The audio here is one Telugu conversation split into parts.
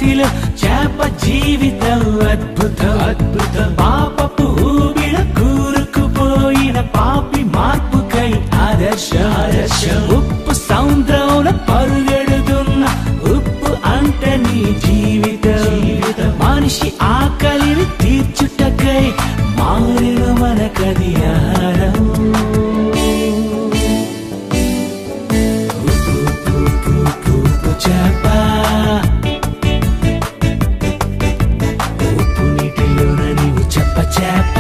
కసిలో చేప జీవితం అద్భుతం అద్భుతం. పాపపు ఊబిలో కూరుకుపోయిన పాపి మార్పుకై ఆదర్శం ఆదర్శం. ఉప్పు సముద్రంలో పరుగెడుతున్న ఉప్పు అంటే నీ జీవితం జీవితం. మనిషి ఆకలిని తీర్చుటకై మారిన మనకది ఆహారం. చేప ఉప్పు నీటిలోన నీవు చెప్ప చేప.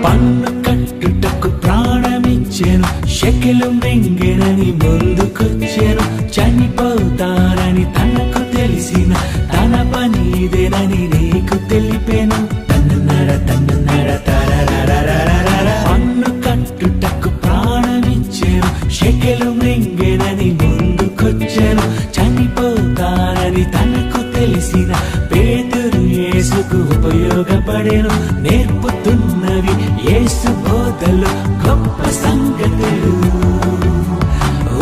పన్ను కట్టుటకు ప్రాణమిచ్చాను, షెకెలు మింగెనని ముందుకొచ్చాను. చనిపోతానని తనకు తెలిసిన తన పని ఇదేనని నీకు తెలిపాను. తన్నర తన్నర తరరరరరర. పన్ను కట్టుటకు ప్రాణమిచ్చాను, షెకెలు మింగెనని ముందుకొచ్చాను. చనిపోతానని తనకు తెలిసిన పేతురు యేసుకు ఉపయోగపడెను. నేర్పుతున్నవి యేసు బోధలు గొప్ప సంగతులు.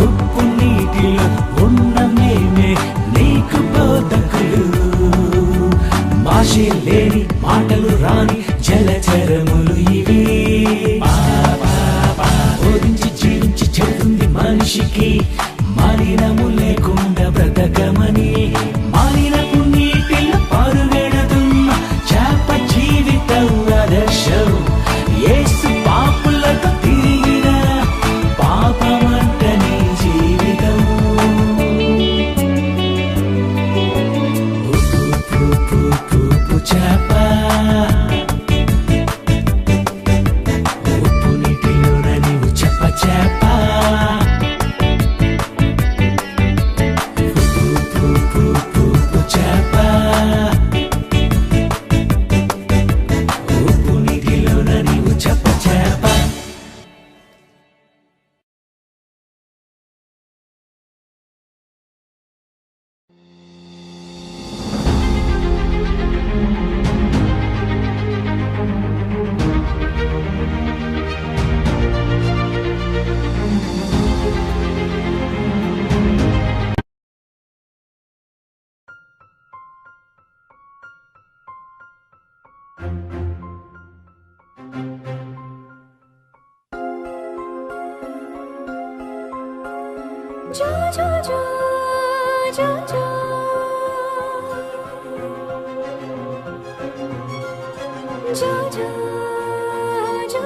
ఉప్పు నీటిలో ఉన్న మేమే నీకు బోధకులు. భాషే లేని మాటలు రాని జలచరములు ఇవి. బోధించి జీవించి చెబుతుంది మనిషికి మలినము లేకుండా బ్రతకమని. మలినపు నీటిలో పరుగెడుతున్న చేప జీవితం ఆదర్శం. యేసు పాపులకు తిరిగిన పాపమంట నీ జీవితం. ఉప్పు చేప ఉప్పు నీటిలోన నీవు చెప్ప చేప. చేప ఉప్పు నీటిలోన నీవు చెప్ప చేప. Jo jo jo jo jo jo jo jo.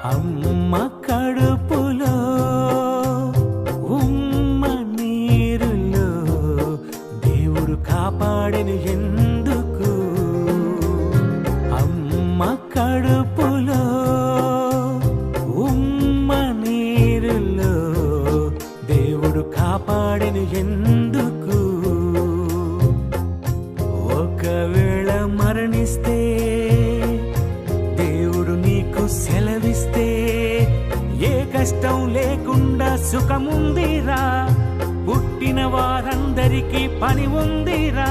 అమ్మ కడుపులో ఉమ్మ నీరులో దేవుడు కాపాడెను ఎందుకు. అమ్మ కడుపులో ఉమ్మ నీరులో దేవుడు కాపాడెను ఎందుకు. ఒకవేళ మరణిస్తే దేవుడు నీకు సెలవిస్తే ఏ కష్టం లేకుండా సుఖముందిరా. పుట్టిన వారందరికీ పని ఉందిరా.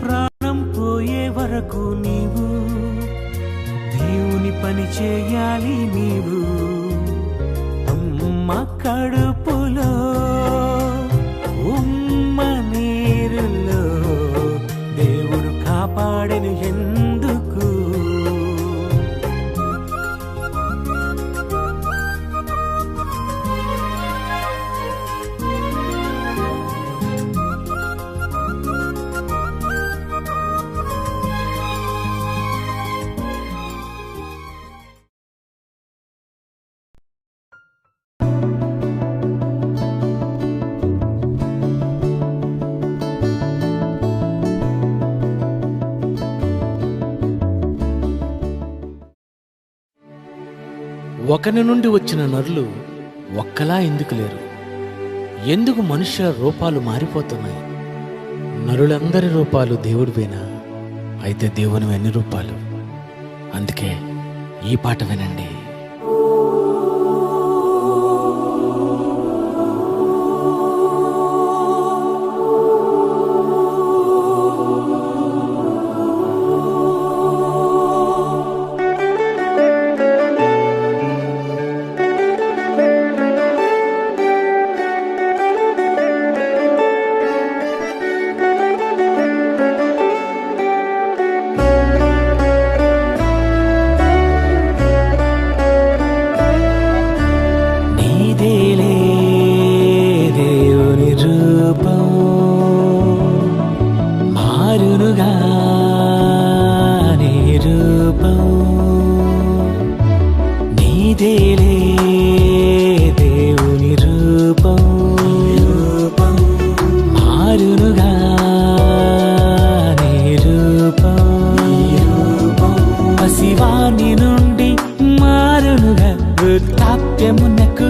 ప్రాణం పోయే వరకు నీవు దేవుని పని చేయాలి నీవు. అమ్మ కడుపులో ఉమ్మ నీరులో దేవుడు కాపాడెను ఎందుకు. ఒకని నుండి వచ్చిన నరులు ఒక్కలా ఎందుకు లేరు? ఎందుకు మనుష్యుల రూపాలు మారిపోతున్నాయి? నరులందరి రూపాలు దేవుడివేనా? అయితే దేవుని ఎన్ని రూపాలు? అందుకే ఈ పాట వినండి. పసివాని నుండి మారునుగా వృద్ధాప్యమునకు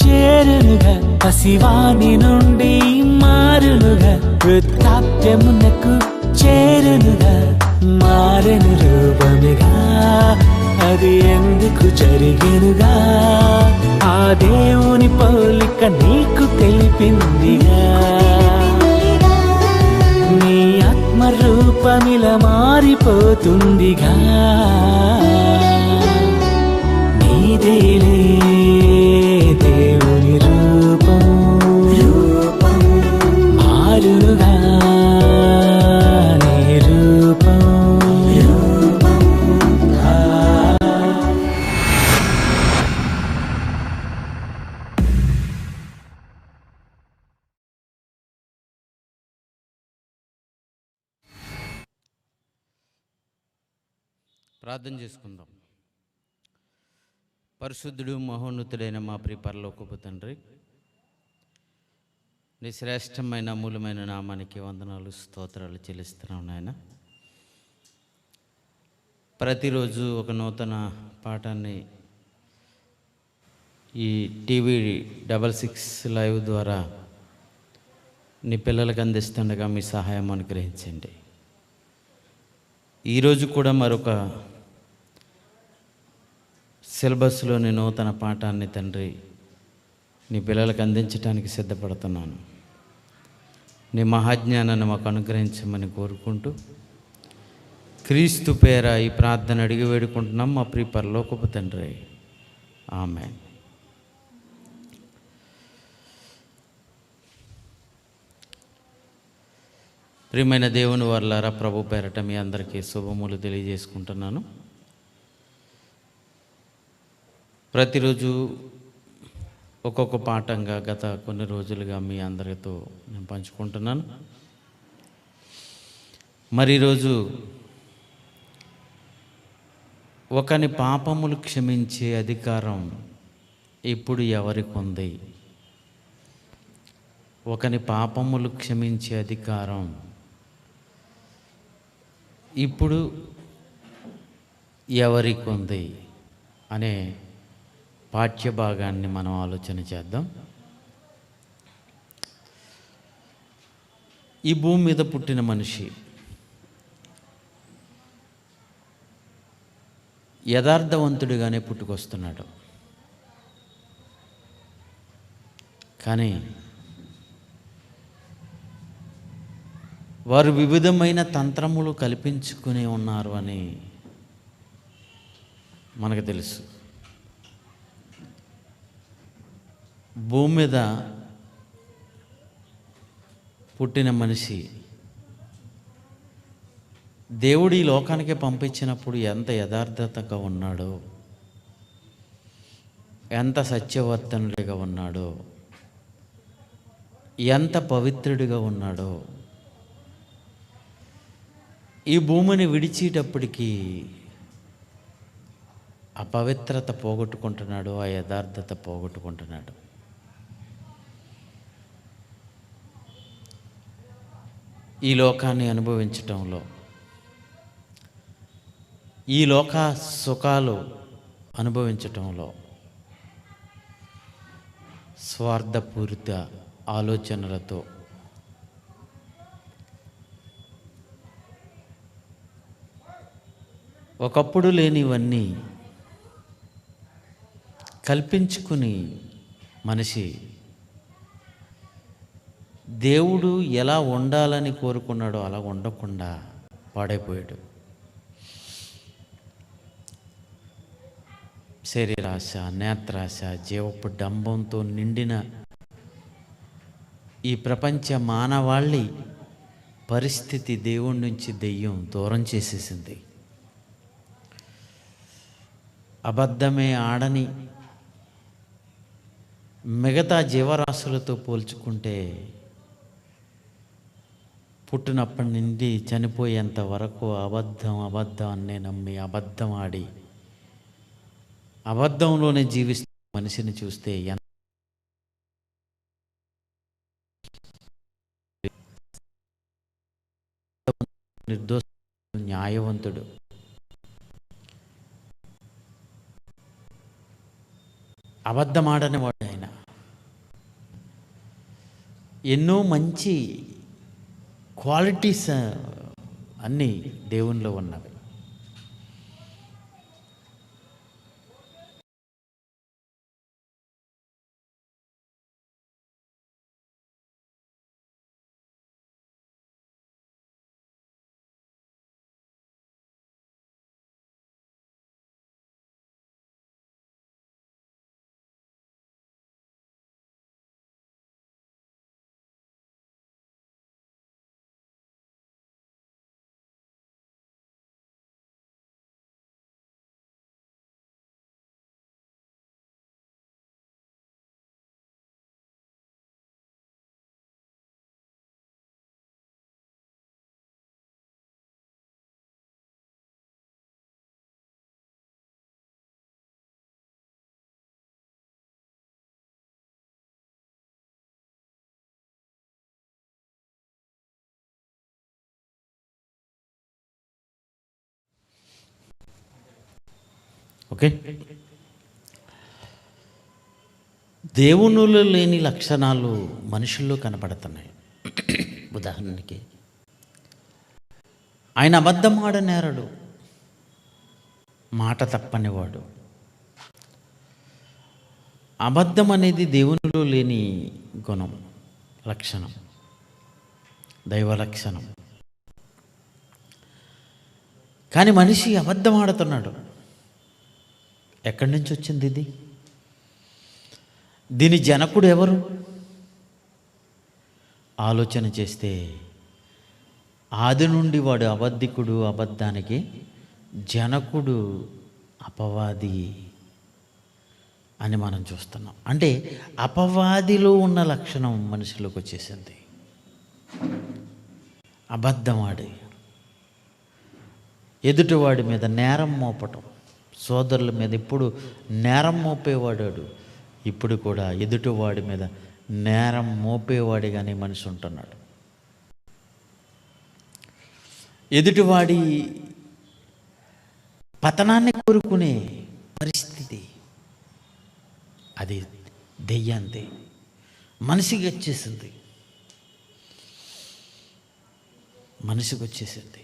చేరునుగా, పసివాని నుండి మారునుగా వృద్ధాప్యమునకు చేరునుగా, మారని రూపముగా అది ఎందుకు జరిగెనుగా? ఆ దేవుని పోలిక నీకు తెలిపిందిగా. నీ ఆత్మరూపమిలా మారిపోతుందిగా. నీదేలే దేవుని రూపం, మారునుగా నీ రూపం. ప్రార్థన చేసుకుందాం. పరిశుద్ధుడు మహోన్నతుడైన మా ప్రియ పరలోకపు తండ్రి, నీ శ్రేష్టమైన అమూల్యమైన నామానికి వందనాలు స్తోత్రాలు చెల్లిస్తున్నాం నాయన. ప్రతిరోజు ఒక నూతన పాఠాన్ని ఈ టీవీ 66 లైవ్ ద్వారా నీ పిల్లలకు అందిస్తుండగా మీ సహాయం అనుగ్రహించండి. ఈరోజు కూడా మరొక సిలబస్లోని నూతన పాఠాన్ని తండ్రి నీ పిల్లలకు అందించడానికి సిద్ధపడుతున్నాను. నీ మహాజ్ఞానాన్ని మాకు అనుగ్రహించమని కోరుకుంటూ క్రీస్తు పేర ఈ ప్రార్థన అడిగి వేడుకుంటున్నాం మా ప్రియ పరలోకపు తండ్రి. ఆమేన్. ప్రియమైన దేవుని వర్లారా, ప్రభు పేరట మీ అందరికీ శుభములు తెలియజేసుకుంటున్నాను. ప్రతిరోజు ఒక్కొక్క పాఠంగా గత కొన్ని రోజులుగా మీ అందరితో నేను పంచుకుంటున్నాను. మరి ఈరోజు ఒకని పాపములు క్షమించే అధికారం ఇప్పుడు ఎవరికి ఉంది? ఒకని పాపములు క్షమించే అధికారం ఇప్పుడు ఎవరికి ఉంది అనే పాఠ్యభాగాన్ని మనం ఆలోచన చేద్దాం. ఈ భూమి మీద పుట్టిన మనిషి యథార్థవంతుడిగానే పుట్టుకొస్తున్నాడు. కానీ వారు వివిధమైన తంత్రములు కల్పించుకుని ఉన్నారు అని మనకు తెలుసు. భూమి మీద పుట్టిన మనిషి దేవుడు ఈ లోకానికి పంపించినప్పుడు ఎంత యథార్థతగా ఉన్నాడో, ఎంత సత్యవర్తనుడిగా ఉన్నాడో, ఎంత పవిత్రుడిగా ఉన్నాడో, ఈ భూమిని విడిచేటప్పటికీ ఆ పవిత్రత పోగొట్టుకుంటున్నాడు, ఆ యథార్థత పోగొట్టుకుంటున్నాడు. ఈ లోకాన్ని అనుభవించటంలో, ఈ లోక సుఖాలు అనుభవించటంలో స్వార్థపూరిత ఆలోచనలతో ఒకప్పుడు లేనివన్నీ కల్పించుకుని మనిషి దేవుడు ఎలా ఉండాలని కోరుకున్నాడో అలా ఉండకుండా పాడైపోయాడు. శరీరాశ, నేత్రాశ, జీవపు డంబంతో నిండిన ఈ ప్రపంచ మానవాళి పరిస్థితి దేవుడి నుంచి దెయ్యం దూరం చేసేసింది. అబద్ధమే ఆడని మిగతా జీవరాశులతో పోల్చుకుంటే పుట్టినప్పటి నుండి చనిపోయేంత వరకు అబద్ధాన్ని నమ్మి అబద్ధం ఆడి అబద్ధంలోనే జీవిస్తున్న మనిషిని చూస్తే నిర్దోష న్యాయవంతుడు. అబద్ధమాడని వాడు ఆయన. ఎన్నో మంచి క్వాలిటీస్ అన్నీ దేవునిలో ఉన్నవి. ఓకే, దేవునిలో లేని లక్షణాలు మనుషుల్లో కనపడుతున్నాయి. ఉదాహరణకి ఆయన అబద్ధం ఆడనేరడు, మాట తప్పనివాడు. అబద్ధం అనేది దేవునిలో లేని గుణం, లక్షణం, దైవ లక్షణం. కానీ మనిషి అబద్ధం ఆడుతున్నాడు. ఎక్కడి నుంచి వచ్చింది ఇది? దీని జనకుడు ఎవరు? ఆలోచన చేస్తే ఆది నుండి వాడు అబద్ధికుడు, అబద్ధానికి జనకుడు అపవాది అని మనం చూస్తున్నాం. అంటే అపవాదిలో ఉన్న లక్షణం మనిషిలోకి వచ్చేసింది. అబద్ధం ఆడి ఎదుటివాడి మీద నేరం మోపటం. సోదరుల మీద ఇప్పుడు నేరం మోపేవాడాడు, ఇప్పుడు కూడా ఎదుటివాడి మీద నేరం మోపేవాడిగానే మనిషి ఉంటున్నాడు. ఎదుటివాడి పతనాన్ని కోరుకునే పరిస్థితి అది దెయ్యంతే మనిషికి వచ్చేసింది. మనిషికి వచ్చేసింది.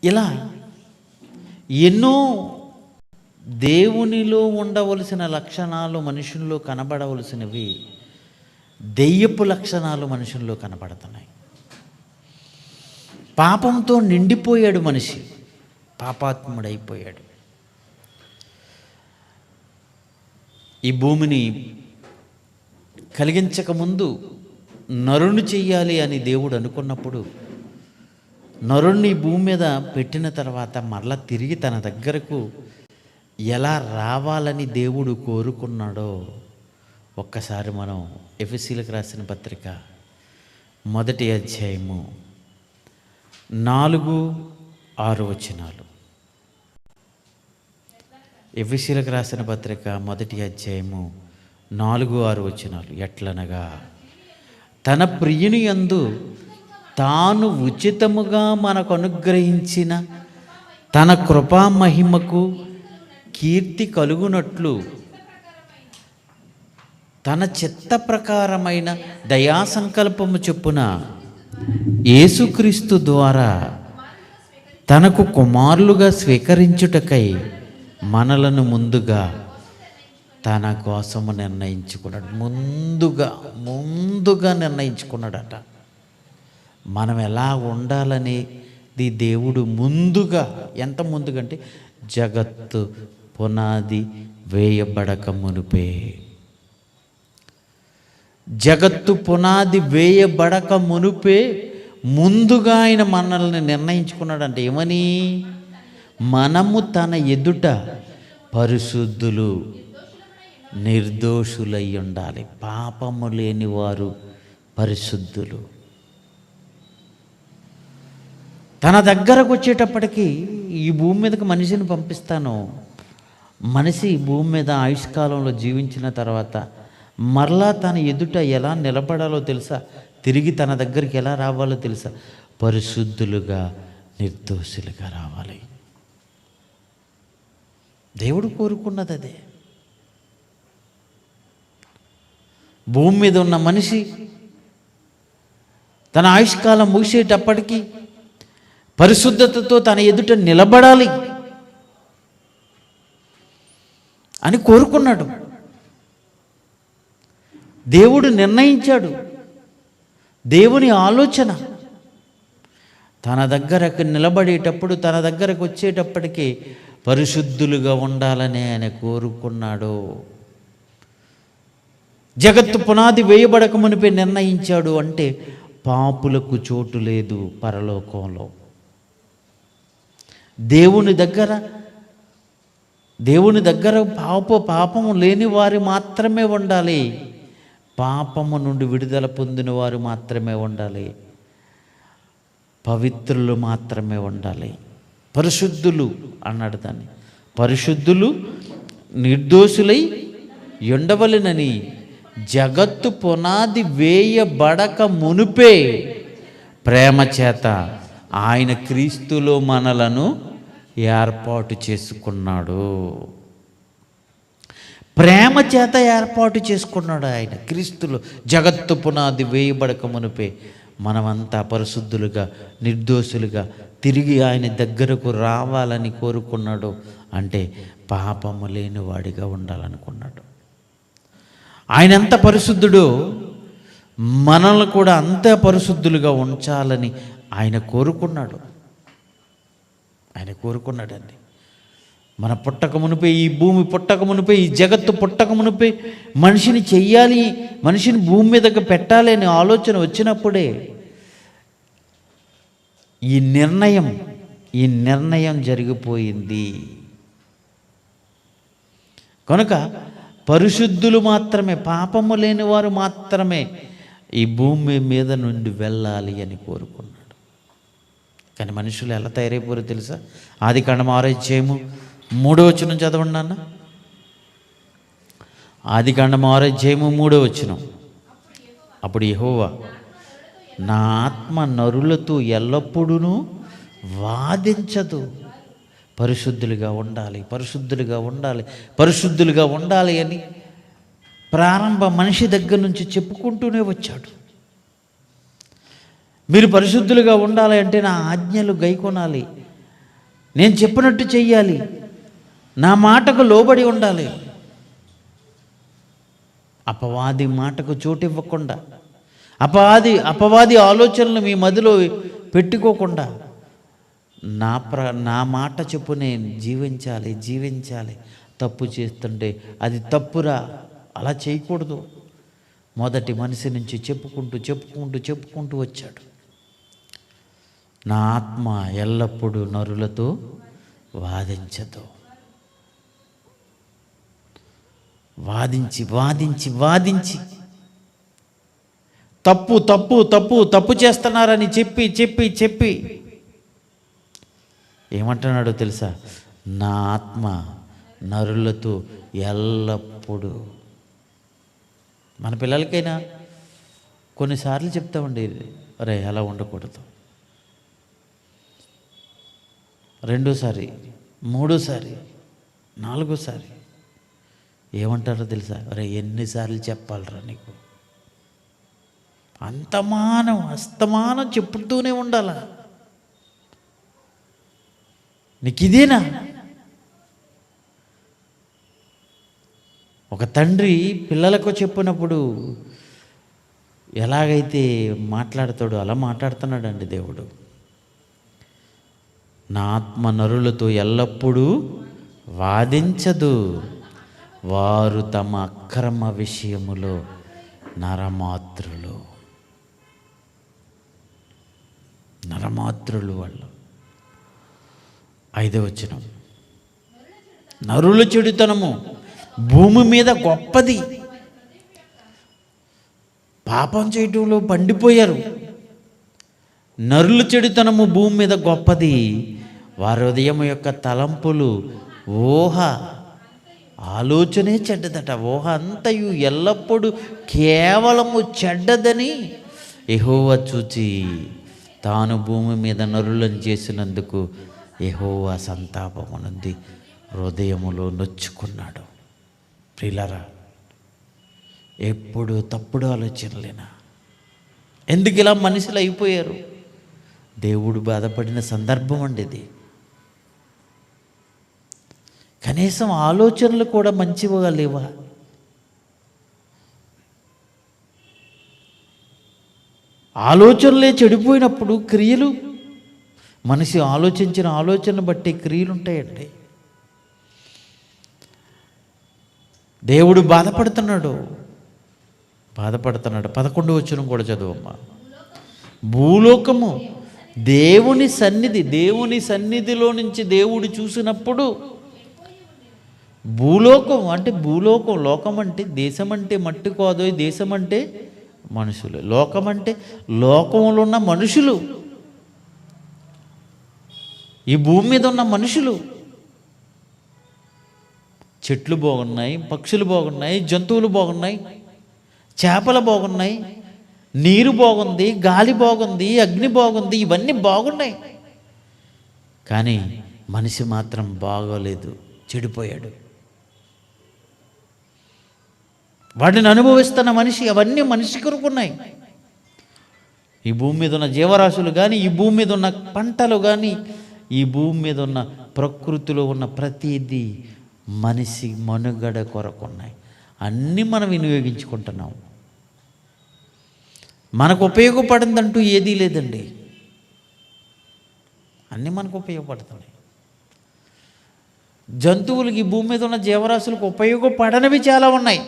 ఇలా ఎన్నో దేవునిలో ఉండవలసిన లక్షణాలు మనుషుల్లో కనబడవలసినవి దెయ్యపు లక్షణాలు మనుషుల్లో కనబడుతున్నాయి. పాపంతో నిండిపోయాడు మనిషి, పాపాత్ముడైపోయాడు. ఈ భూమిని కలిగించకముందు నరుని చెయ్యాలి అని దేవుడు అనుకున్నప్పుడు నరుణ్ణి భూమి మీద పెట్టిన తర్వాత మరలా తిరిగి తన దగ్గరకు ఎలా రావాలని దేవుడు కోరుకున్నాడో ఒక్కసారి మనం ఎఫెసీలకు రాసిన పత్రిక 1వ అధ్యాయము 4-6 వచనాలు. ఎఫెసీలకు రాసిన పత్రిక 1వ అధ్యాయము 4-6 వచనాలు. ఎట్లనగా తన ప్రియుని యందు తాను ఉచితముగా మనకు అనుగ్రహించిన తన కృపా మహిమకు కీర్తి కలుగునట్లు తన చిత్త ప్రకారమైన దయా సంకల్పము చొప్పున యేసుక్రీస్తు ద్వారా తనకు కుమారులుగా స్వీకరించుటకై మనలను ముందుగా తన కోసము నిర్ణయించుకున్నాడు. ముందుగా నిర్ణయించుకున్నాడట. మనం ఎలా ఉండాలనేది దేవుడు ముందుగా, ఎంత ముందుగా అంటే జగత్తు పునాది వేయబడక మునుపే, జగత్తు పునాది వేయబడక మునుపే ముందుగా ఆయన మనల్ని నిర్ణయించుకున్నాడంటే ఏమని? మనము తన ఎదుట పరిశుద్ధులు నిర్దోషులై ఉండాలి. పాపము లేని వారు పరిశుద్ధులు. తన దగ్గరకు వచ్చేటప్పటికి ఈ భూమి మీదకి మనిషిని పంపిస్తాను. మనిషి భూమి మీద ఆయుష్కాలంలో జీవించిన తర్వాత మరలా తన ఎదుట ఎలా నిలబడాలో తెలుసా? తిరిగి తన దగ్గరికి ఎలా రావాలో తెలుసా? పరిశుద్ధులుగా నిర్దోషులుగా రావాలి. దేవుడు కోరుకున్నది అదే. భూమి మీద ఉన్న మనిషి తన ఆయుష్కాలం ముగిసేటప్పటికీ పరిశుద్ధతతో తన ఎదుట నిలబడాలి అని కోరుకున్నాడు. దేవుడు నిర్ణయించాడు. దేవుని ఆలోచన తన దగ్గరకు నిలబడేటప్పుడు, తన దగ్గరకు వచ్చేటప్పటికి పరిశుద్ధులుగా ఉండాలని ఆయన కోరుకున్నాడు. జగత్తు పునాది వేయబడక మునిపే నిర్ణయించాడు అంటే పాపులకు చోటు లేదు పరలోకంలో. దేవుని దగ్గర పాపము లేని వారు మాత్రమే ఉండాలి. పాపము నుండి విడుదల పొందిన వారు మాత్రమే ఉండాలి. పవిత్రులు మాత్రమే ఉండాలి. పరిశుద్ధులు అన్నాడు దాన్ని. పరిశుద్ధులు నిర్దోషులై ఉండవలెనని జగత్తు పునాది వేయబడక మునుపే ప్రేమ చేత ఆయన క్రీస్తులో మనలను ఏర్పాటు చేసుకున్నాడు. ప్రేమ చేత ఏర్పాటు చేసుకున్నాడు ఆయన క్రీస్తులో. జగత్తు పునాది వేయబడక మునుపే మనమంతా పరిశుద్ధులుగా నిర్దోషులుగా తిరిగి ఆయన దగ్గరకు రావాలని కోరుకున్నాడు. అంటే పాపము లేని వాడిగా ఉండాలనుకున్నాడు. ఆయన ఎంత పరిశుద్ధుడో మనల్ని కూడా అంతే పరిశుద్ధులుగా ఉంచాలని ఆయన కోరుకున్నాడు. ఆయన కోరుకున్నాడండి. మన పుట్టక మునిపే, ఈ భూమి పుట్టక మునిపే, ఈ జగత్తు పుట్టక మునిపే మనిషిని చెయ్యాలి, మనిషిని భూమి మీదకి పెట్టాలి అనే ఆలోచన వచ్చినప్పుడే ఈ నిర్ణయం జరిగిపోయింది. కనుక పరిశుద్ధులు మాత్రమే, పాపము లేని వారు మాత్రమే ఈ భూమి మీద నుండి వెళ్ళాలి అని కోరుకున్నాడు. కానీ మనుషులు ఎలా తయారైపోయారో తెలుసా? ఆదికాండం 6:3 చదవండి నాన్న. ఆదికాండం 6:3. అప్పుడు యెహోవా, నా ఆత్మ నరులతో ఎల్లప్పుడూ వాదించదు. పరిశుద్ధులుగా ఉండాలి, పరిశుద్ధులుగా ఉండాలి, పరిశుద్ధులుగా ఉండాలి అని ప్రారంభ మనిషి దగ్గర నుంచి చెప్పుకుంటూనే వచ్చాడు. మీరు పరిశుద్ధులుగా ఉండాలి అంటే నా ఆజ్ఞలు గైకొనాలి, నేను చెప్పినట్టు చెయ్యాలి, నా మాటకు లోబడి ఉండాలి. అపవాది మాటకు చోటు ఇవ్వకుండా, అపవాది ఆలోచనలు మీ మదిలో పెట్టుకోకుండా నా మాట చెప్పు నేను జీవించాలి. తప్పు చేస్తుంటే అది తప్పురా, అలా చేయకూడదు. మొదటి మనిషి నుంచి చెప్పుకుంటూ వచ్చాడు. నా ఆత్మ ఎల్లప్పుడూ నరులతో వాదించదు. వాదించి తప్పు చేస్తున్నారని చెప్పి ఏమంటున్నాడో తెలుసా? నా ఆత్మ నరులతో ఎల్లప్పుడూ. మన పిల్లలకైనా కొన్నిసార్లు చెప్తామండి, అరే అలా ఉండకూడదు, రెండోసారి, మూడోసారి, నాలుగోసారి ఏమంటారో తెలుసా? అరే ఎన్నిసార్లు చెప్పాలరా నీకు, అస్తమానం చెప్పుతూనే ఉండాలా, నీకు ఇదేనా? ఒక తండ్రి పిల్లలకు చెప్పినప్పుడు ఎలాగైతే మాట్లాడతాడో అలా మాట్లాడుతున్నాడండి దేవుడు. నా ఆత్మ నరులతో ఎల్లప్పుడూ వాదించదు, వారు తమ అక్రమ విషయములో నరమాత్రులు వాళ్ళు. 5వ వచనం, నరుల చెడుతనము భూమి మీద గొప్పది. పాపం చేయటంలో పండిపోయారు. నరుల చెడుతనము భూమి మీద గొప్పది, వారి హృదయం యొక్క తలంపులు, ఆలోచనే చెడ్డదట. ఊహ అంతయు ఎల్లప్పుడూ కేవలము చెడ్డదని యెహోవా చూచి తాను భూమి మీద నరులను చేసినందుకు యెహోవా సంతాపమునంది హృదయములో నొచ్చుకున్నాడు. ప్రియులారా, ఎప్పుడు తప్పుడు ఆలోచనలేనా? ఎందుకు ఇలా మనుషులు అయిపోయారు? దేవుడు బాధపడిన సందర్భం అండి ఇది. కనీసం ఆలోచనలు కూడా మంచిగా లేవా? ఆలోచనలే చెడిపోయినప్పుడు క్రియలు, మనిషి ఆలోచించిన ఆలోచన బట్టి క్రియలు ఉంటాయండి. దేవుడు బాధపడుతున్నాడు. 11వ వచనం కూడా చదువమ్మా. భూలోకము దేవుని సన్నిధిలో నుంచి దేవుడు చూసినప్పుడు, లోకం అంటే దేశం అంటే మట్టి కాదు, దేశం అంటే మనుషులు. లోకం అంటే లోకంలో ఉన్న మనుషులు, ఈ భూమి మీద ఉన్న మనుషులు. చెట్లు బాగున్నాయి, పక్షులు బాగున్నాయి, జంతువులు బాగున్నాయి, చేపలు బాగున్నాయి, నీరు బాగుంది, గాలి బాగుంది, అగ్ని బాగుంది, ఇవన్నీ బాగున్నాయి. కానీ మనిషి మాత్రం బాగోలేదు, చెడిపోయాడు. వాటిని అనుభవిస్తున్న మనిషి, అవన్నీ మనిషి కొరుకున్నాయి. ఈ భూమి మీద ఉన్న జీవరాశులు కానీ, ఈ భూమి మీద ఉన్న పంటలు కానీ, ఈ భూమి మీద ఉన్న ప్రకృతిలో ఉన్న ప్రతిదీ మనిషి మనుగడ కొరకున్నాయి. అన్నీ మనం వినియోగించుకుంటున్నాం. మనకు ఉపయోగపడిందంటూ ఏదీ లేదండి. అన్నీ మనకు ఉపయోగపడుతున్నాయి. జంతువులకి, భూమి మీద ఉన్న జీవరాశులకు ఉపయోగపడనివి చాలా ఉన్నాయి.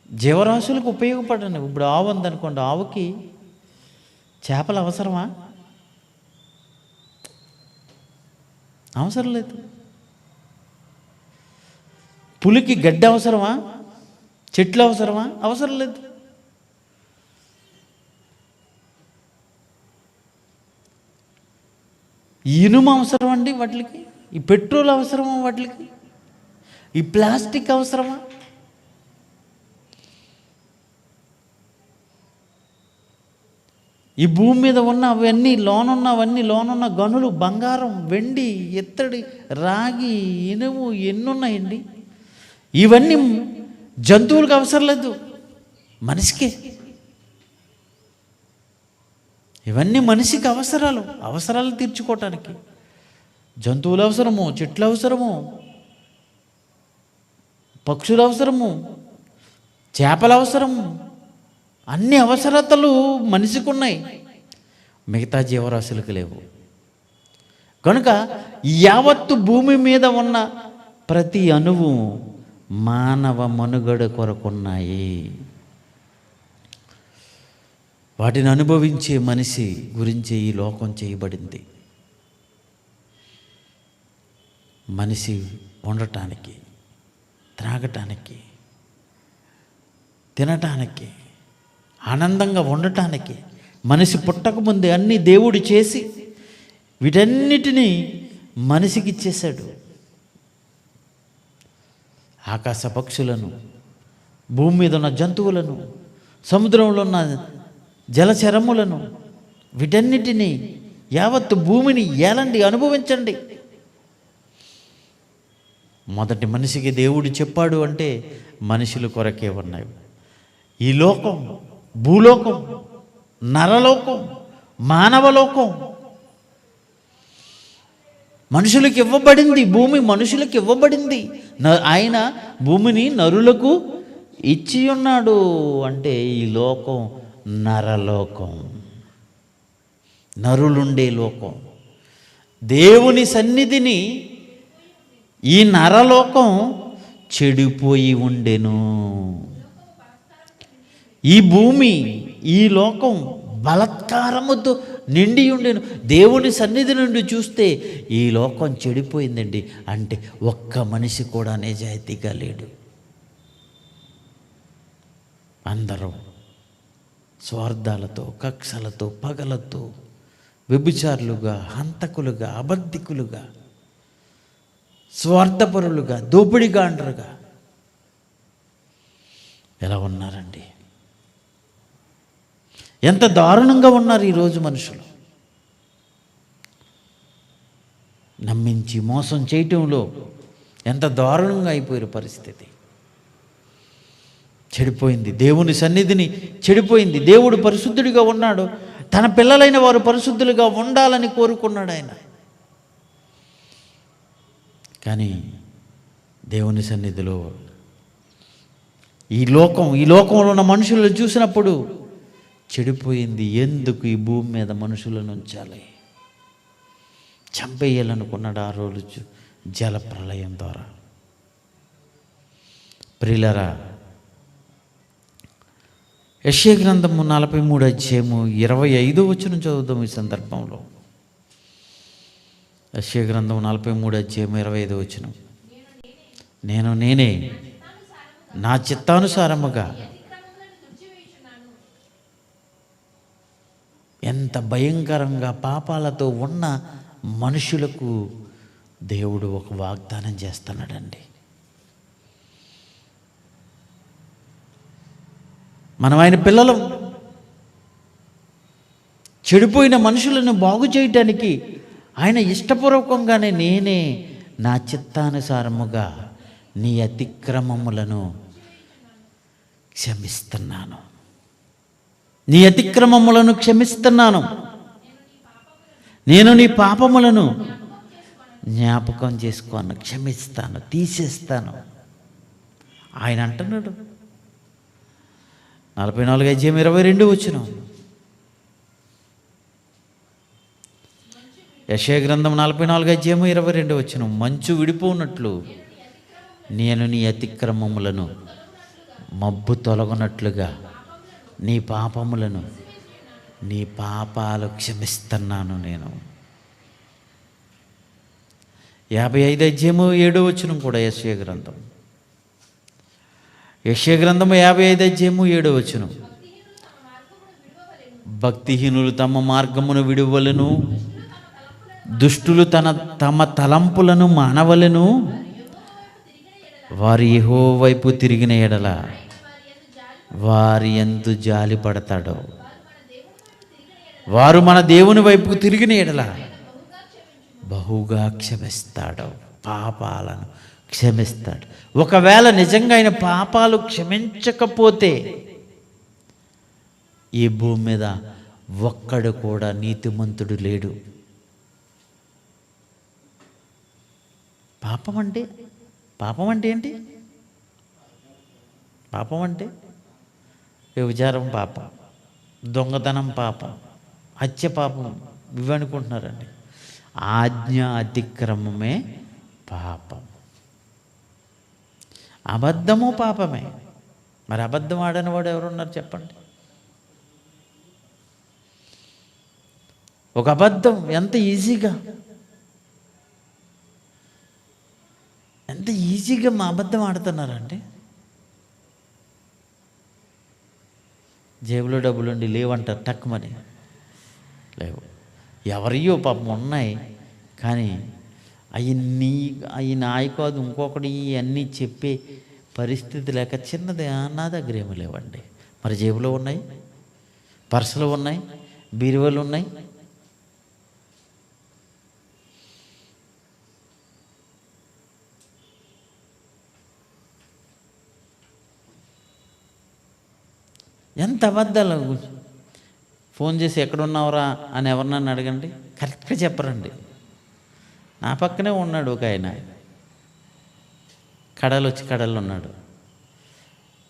జీవరాశులకు ఉపయోగపడనివి. ఇప్పుడు ఆవు ఉందనుకోండి, ఆవుకి చేపలు అవసరమా? అవసరం లేదు. పులికి గడ్డి అవసరమా? చెట్లు అవసరమా? అవసరం లేదు. ఇనుము అవసరం అండి వాటికి? ఈ పెట్రోల్ అవసరమా వాటికి? ఈ ప్లాస్టిక్ అవసరమా? ఈ భూమి మీద ఉన్న అవన్నీ లోనున్న గనులు, బంగారం, వెండి, ఇత్తడి, రాగి, ఇనుము ఎన్నున్నాయండి. ఇవన్నీ జంతువులకు అవసరం లేదు, మనిషికే. ఇవన్నీ మనిషికి అవసరాలు తీర్చుకోవటానికి. జంతువులు అవసరము, చెట్లు అవసరము, పక్షులు అవసరము, చేపలు అవసరము. అన్ని అవసరతలు మనిషికి ఉన్నాయి, మిగతా జీవరాశులకు లేవు. కనుక యావత్తు భూమి మీద ఉన్న ప్రతి అణువు మానవ మనుగడ కొరకున్నాయి. వాటిని అనుభవించే మనిషి గురించి ఈ లోకం చేయబడింది. మనిషి ఉండటానికి, త్రాగటానికి, తినటానికి, ఆనందంగా ఉండటానికి మనిషి పుట్టకముందే అన్నీ దేవుడు చేసి వీటన్నిటినీ మనిషికి ఇచ్చేశాడు. ఆకాశ పక్షులను, భూమి మీద ఉన్న జంతువులను, సముద్రంలో ఉన్న జలచరములను, వీటన్నిటినీ యావత్తు భూమిని ఏలండి, అనుభవించండి. మొదటి మనిషికి దేవుడు చెప్పాడు అంటే మనుషుల కొరకే ఉన్నాయి. ఈ లోకం, భూలోకం, నరలోకం, మానవలోకం మనుషులకు ఇవ్వబడింది. భూమి మనుషులకు ఇవ్వబడింది. ఆయన భూమిని నరులకు ఇచ్చి ఉన్నాడు. అంటే ఈ లోకం నరలోకం, నరులుండే లోకం. దేవుని సన్నిధిని ఈ నరలోకం చెడిపోయి ఉండెను. ఈ భూమి, ఈ లోకం బలత్కారముతో నిండి ఉండెను. దేవుని సన్నిధి నుండి చూస్తే ఈ లోకం చెడిపోయిందండి. అంటే ఒక్క మనిషి కూడా నిజాయితీగా లేడు. అందరూ స్వార్థాలతో, కక్షలతో, పగలతో, వ్యభిచారులుగా, హంతకులుగా, అబద్ధికులుగా, స్వార్థపరులుగా, దోపిడిగాండ్రుగా ఎలా ఉన్నారండి? ఎంత దారుణంగా ఉన్నారు ఈరోజు మనుషులు. నమ్మించి మోసం చేయటంలో ఎంత దారుణంగా అయిపోయారు పరిస్థితి. చెడిపోయింది దేవుని సన్నిధిని, చెడిపోయింది. దేవుడు పరిశుద్ధుడిగా ఉన్నాడు. తన పిల్లలైన వారు పరిశుద్ధులుగా ఉండాలని కోరుకున్నాడు ఆయన. కానీ దేవుని సన్నిధిలో ఈ లోకంలో ఉన్న మనుషులను చూసినప్పుడు చెడిపోయింది. ఎందుకు ఈ భూమి మీద మనుషులను ఉంచాలి? చంపేయాలనుకున్నాడు ఆ రోజు జల ప్రళయం ద్వారా. ప్రియులారా, యెషయా గ్రంథము 43 అధ్యాయము 25 వచనం చదువుదాం ఈ సందర్భంలో. యెషయా గ్రంథము 43 అధ్యాయము 25 వచనం. నేనే నా చిత్తానుసారముగా. ఎంత భయంకరంగా పాపాలతో ఉన్న మనుషులకు దేవుడు ఒక వాగ్దానం చేస్తున్నాడండి. మనం ఆయన పిల్లలం. చెడిపోయిన మనుషులను బాగు చేయటానికి ఆయన ఇష్టపూర్వకంగానే నేనే నా చిత్తానుసారముగా నీ అతిక్రమములను క్షమిస్తున్నాను. నీ అతిక్రమములను క్షమిస్తున్నాను. నేను నీ పాపములను జ్ఞాపకం చేసుకోను, క్షమిస్తాను, తీసేస్తాను. ఆయన అంటున్నాడు. 44 అధ్యాయం 22 వచనం. యెషయా గ్రంథం 44 అధ్యాయం 22 వచనం. మంచు విడిపోనట్లు నేను నీ అతిక్రమములను, మబ్బు తొలగనట్లుగా నీ పాపములను, నీ పాపాలు క్షమిస్తున్నాను నేను. 55 అధ్యాయము 7 వచనం కూడా యెషయా గ్రంథం. యెషయా గ్రంథము 55 అధ్యాయము 7 వచనం. భక్తిహీనులు తమ మార్గమును విడువలను, దుష్టులు తమ తలంపులను మానవలను. వారి యెహోవా వైపు తిరిగిన ఎడల వారి యందు జాలి పడతాడు. వారు మన దేవుని వైపుకు తిరిగిన ఎడల బహుగా క్షమిస్తాడు, పాపాలను క్షమిస్తాడు. ఒకవేళ నిజంగా ఆయన పాపాలు క్షమించకపోతే ఈ భూమి మీద ఒక్కడు కూడా నీతిమంతుడు లేడు. పాపం అంటే ఏంటి? పాపం అంటే వ్యభిచారం పాపం, దొంగతనం పాపం, హత్య పాపం, ఇవి అనుకుంటున్నారండి. ఆజ్ఞ అతిక్రమమే పాపం. అబద్ధము పాపమే. మరి అబద్ధం ఆడని వాడు ఎవరున్నారు చెప్పండి? ఒక అబద్ధం ఎంత ఈజీగా మా అబద్ధం ఆడుతున్నారండి. జేబులో డబ్బులుండి లేవంటారు, టక్కుమని లేవు. ఎవరియో పాపం ఉన్నాయి, కానీ అవి నాయి కాదు ఇంకొకటి అన్నీ చెప్పే పరిస్థితి లేక చిన్నది నా దగ్గర ఏమీ లేవండి. మరి జేబులో ఉన్నాయి, పర్సులు ఉన్నాయి, బీరువాలు ఉన్నాయి. ఎంత అబద్ధాలు. ఫోన్ చేసి ఎక్కడున్నావురా అని ఎవరినన్నా అడగండి, కరెక్ట్గా చెప్పరండి. నా పక్కనే ఉన్నాడు ఒక ఆయన, కడలు వచ్చి కడల్లో ఉన్నాడు.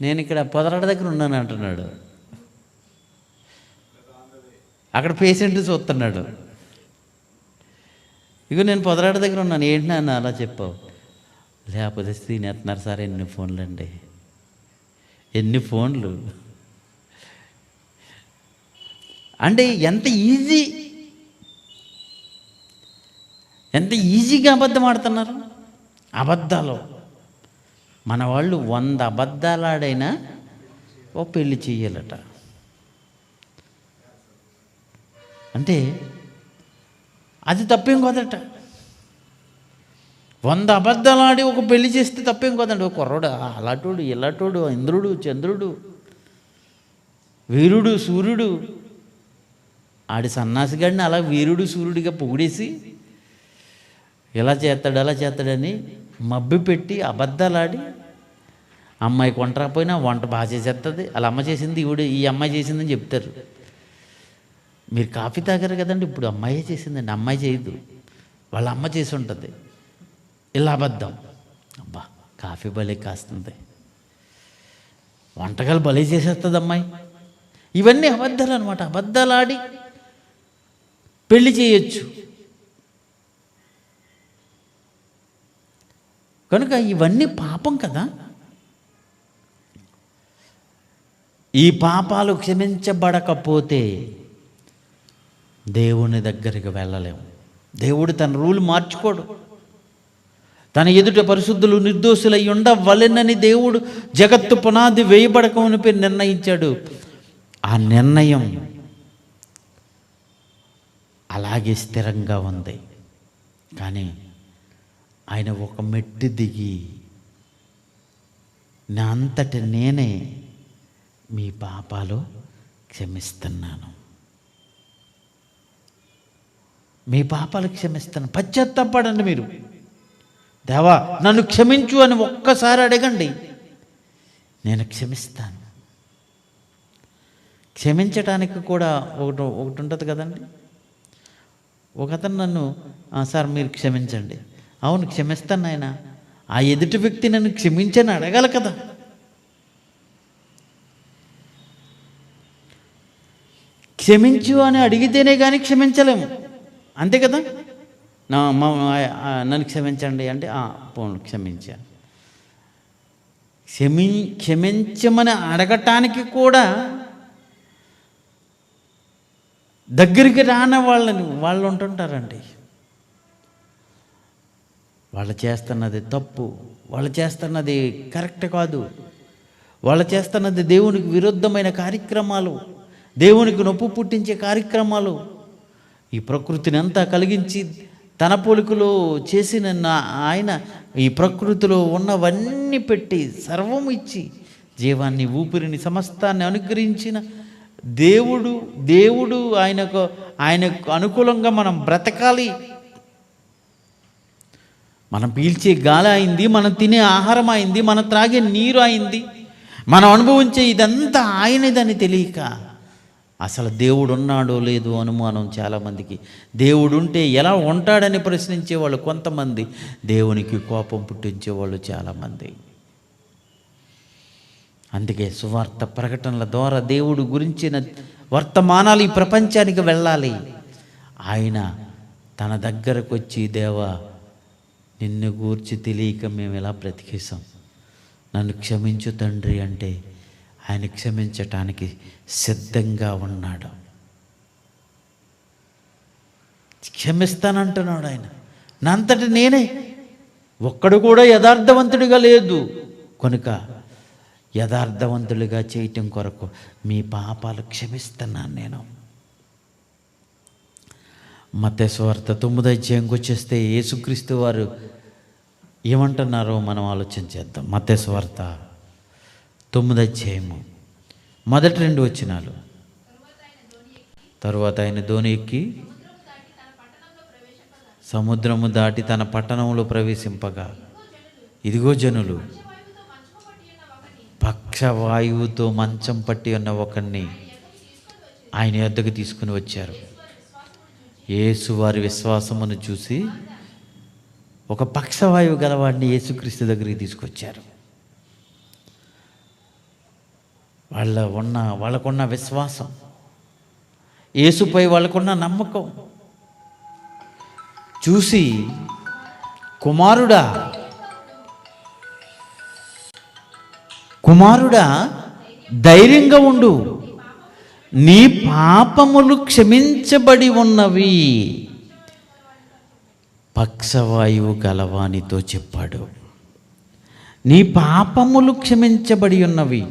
నేను ఇక్కడ పొదరాడ దగ్గర ఉన్నాను అంటున్నాడు. అక్కడ పేషెంట్ చూస్తున్నాడు. ఇగో నేను పొదరాడ దగ్గర ఉన్నాను, ఏంటి నాన్న అలా చెప్పావు? లేకపోతే తినేస్తున్నారు సార్. ఎన్ని ఫోన్లు అండి, ఎన్ని ఫోన్లు అంటే ఎంత ఈజీగా అబద్ధం ఆడుతున్నారు. అబద్ధాలు మన వాళ్ళు 100 అబద్ధాలు ఆడైనా ఓ పెళ్ళి చెయ్యాలట. అంటే అది తప్పేం కాదట. 100 అబద్ధాలు ఆడి ఒక పెళ్లి చేస్తే తప్పేం కాదండి. ఒక కుర్రోడు అలాటోడు ఇలాటోడు, ఇంద్రుడు చంద్రుడు, వీరుడు సూర్యుడు, ఆడి సన్నాసిగాడిని అలా వీరుడు సూర్యుడిగా పొగిడేసి ఇలా చేస్తాడు అలా చేస్తాడని మబ్బి పెట్టి అబద్ధాలాడి, అమ్మాయి వంట రాకపోయినా వంట బాగా చేసేస్తుంది, అలా అమ్మ చేసింది ఈ అమ్మాయి చేసిందని చెప్తారు. మీరు కాఫీ తాగారు కదండి, ఇప్పుడు అమ్మాయే చేసిందండి, అమ్మాయి చేయదు, వాళ్ళ అమ్మ చేసి ఉంటుంది. ఇలా అబద్ధం. అబ్బా కాఫీ భలే కాస్తుంది, వంటకాలు భలే చేసేస్తుంది అమ్మాయి. ఇవన్నీ అబద్ధాలు అనమాట. అబద్ధాలు ఆడి పెళ్లి చేయొచ్చు. కనుక ఇవన్నీ పాపం కదా. ఈ పాపాలు క్షమించబడకపోతే దేవుని దగ్గరికి వెళ్ళలేము. దేవుడు తన రూల్ మార్చుకోడు. తన ఎదుట పరిశుద్ధులు నిర్దోషులై ఉండవలెనని దేవుడు జగత్తు పునాది వేయబడకమునిపై నిర్ణయించాడు. ఆ నిర్ణయం అలాగే స్థిరంగా ఉంది. కానీ ఆయన ఒక మెట్టు దిగి, నా అంతటి నేనే మీ పాపాలు క్షమిస్తున్నాను, మీ పాపాలు క్షమిస్తాను, పశ్చాత్తాపడండి. మీరు దేవా నన్ను క్షమించు అని ఒక్కసారి అడగండి, నేను క్షమిస్తాను. క్షమించటానికి కూడా ఒకటి ఉంటుంది కదండి. ఒకతను నన్ను సార్ మీరు క్షమించండి, అవును క్షమిస్తాను ఆయన. ఆ ఎదుటి వ్యక్తి నన్ను క్షమించని అడగాలి కదా. క్షమించు అని అడిగితేనే కానీ క్షమించలేము, అంతే కదా. నన్ను క్షమించండి అంటే పోను క్షమించాను. క్షమించమని అడగటానికి కూడా దగ్గరికి రాని వాళ్ళు ఉంటుంటారండి. వాళ్ళు చేస్తున్నది తప్పు, వాళ్ళు చేస్తున్నది కరెక్ట్ కాదు, వాళ్ళు చేస్తున్నది దేవునికి విరుద్ధమైన కార్యక్రమాలు, దేవునికి నొప్పి పుట్టించే కార్యక్రమాలు. ఈ ప్రకృతిని అంతా కలిగించి తన పోలికలో చేసిన ఆయన ఈ ప్రకృతిలో ఉన్నవన్నీ పెట్టి సర్వం ఇచ్చి జీవాన్ని ఊపిరిని సమస్తాన్ని అనుగ్రహించిన దేవుడు ఆయనకు అనుకూలంగా మనం బ్రతకాలి. మనం పీల్చే గాలి అయింది, మనం తినే ఆహారం అయింది, మనం త్రాగే నీరు అయింది, మనం అనుభవించే ఇదంతా ఆయనదని తెలియక అసలు దేవుడు ఉన్నాడో లేదో అనుమానం చాలామందికి. దేవుడు ఉంటే ఎలా ఉంటాడని ప్రశ్నించేవాళ్ళు కొంతమంది, దేవునికి కోపం పుట్టించేవాళ్ళు చాలామంది. అందుకే సువార్త ప్రకటనల ద్వారా దేవుడు గురించిన వర్తమానాలు ఈ ప్రపంచానికి వెళ్ళాలి. ఆయన తన దగ్గరకు వచ్చి, దేవా నిన్ను గూర్చి తెలియక మేము ఎలా బ్రతికేశాం, నన్ను క్షమించు తండ్రి అంటే ఆయన క్షమించటానికి సిద్ధంగా ఉన్నాడు. క్షమిస్తానంటున్నాడు ఆయన. నా అంతటి నేనే, ఒక్కడు కూడా యథార్థవంతుడిగా లేదు కనుక యథార్థవంతుడిగా చేయటం కొరకు మీ పాపాలు క్షమిస్తున్నాను నేను. మత్తయి సువార్త 9వ అధ్యాయంకి వచ్చేస్తే యేసుక్రీస్తు వారు ఏమంటున్నారో మనం ఆలోచన చేద్దాం. మత్తయి సువార్త 9వ అధ్యాయము మొదటి 2 వచనాలు. తరువాత ఆయన దోణి ఎక్కి సముద్రము దాటి తన పట్టణంలో ప్రవేశింపగా, ఇదిగో జనులు పక్షవాయువుతో మంచం పట్టి ఉన్న ఒకరిని ఆయన యొద్దకు తీసుకుని వచ్చారు. యేసు వారి విశ్వాసమును చూసి ఒక పక్షవాయువు గలవాడిని యేసుక్రీస్తు దగ్గరికి తీసుకొచ్చారు. వాళ్ళకున్న విశ్వాసం, యేసుపై వాళ్ళకున్న నమ్మకం చూసి, కుమారుడా ధైర్యంగా ఉండు, నీ పాపములు క్షమించబడి ఉన్నవి, పక్షవాయువు గలవానితో చెప్పాడు. నీ పాపములు క్షమించబడి ఉన్నవి.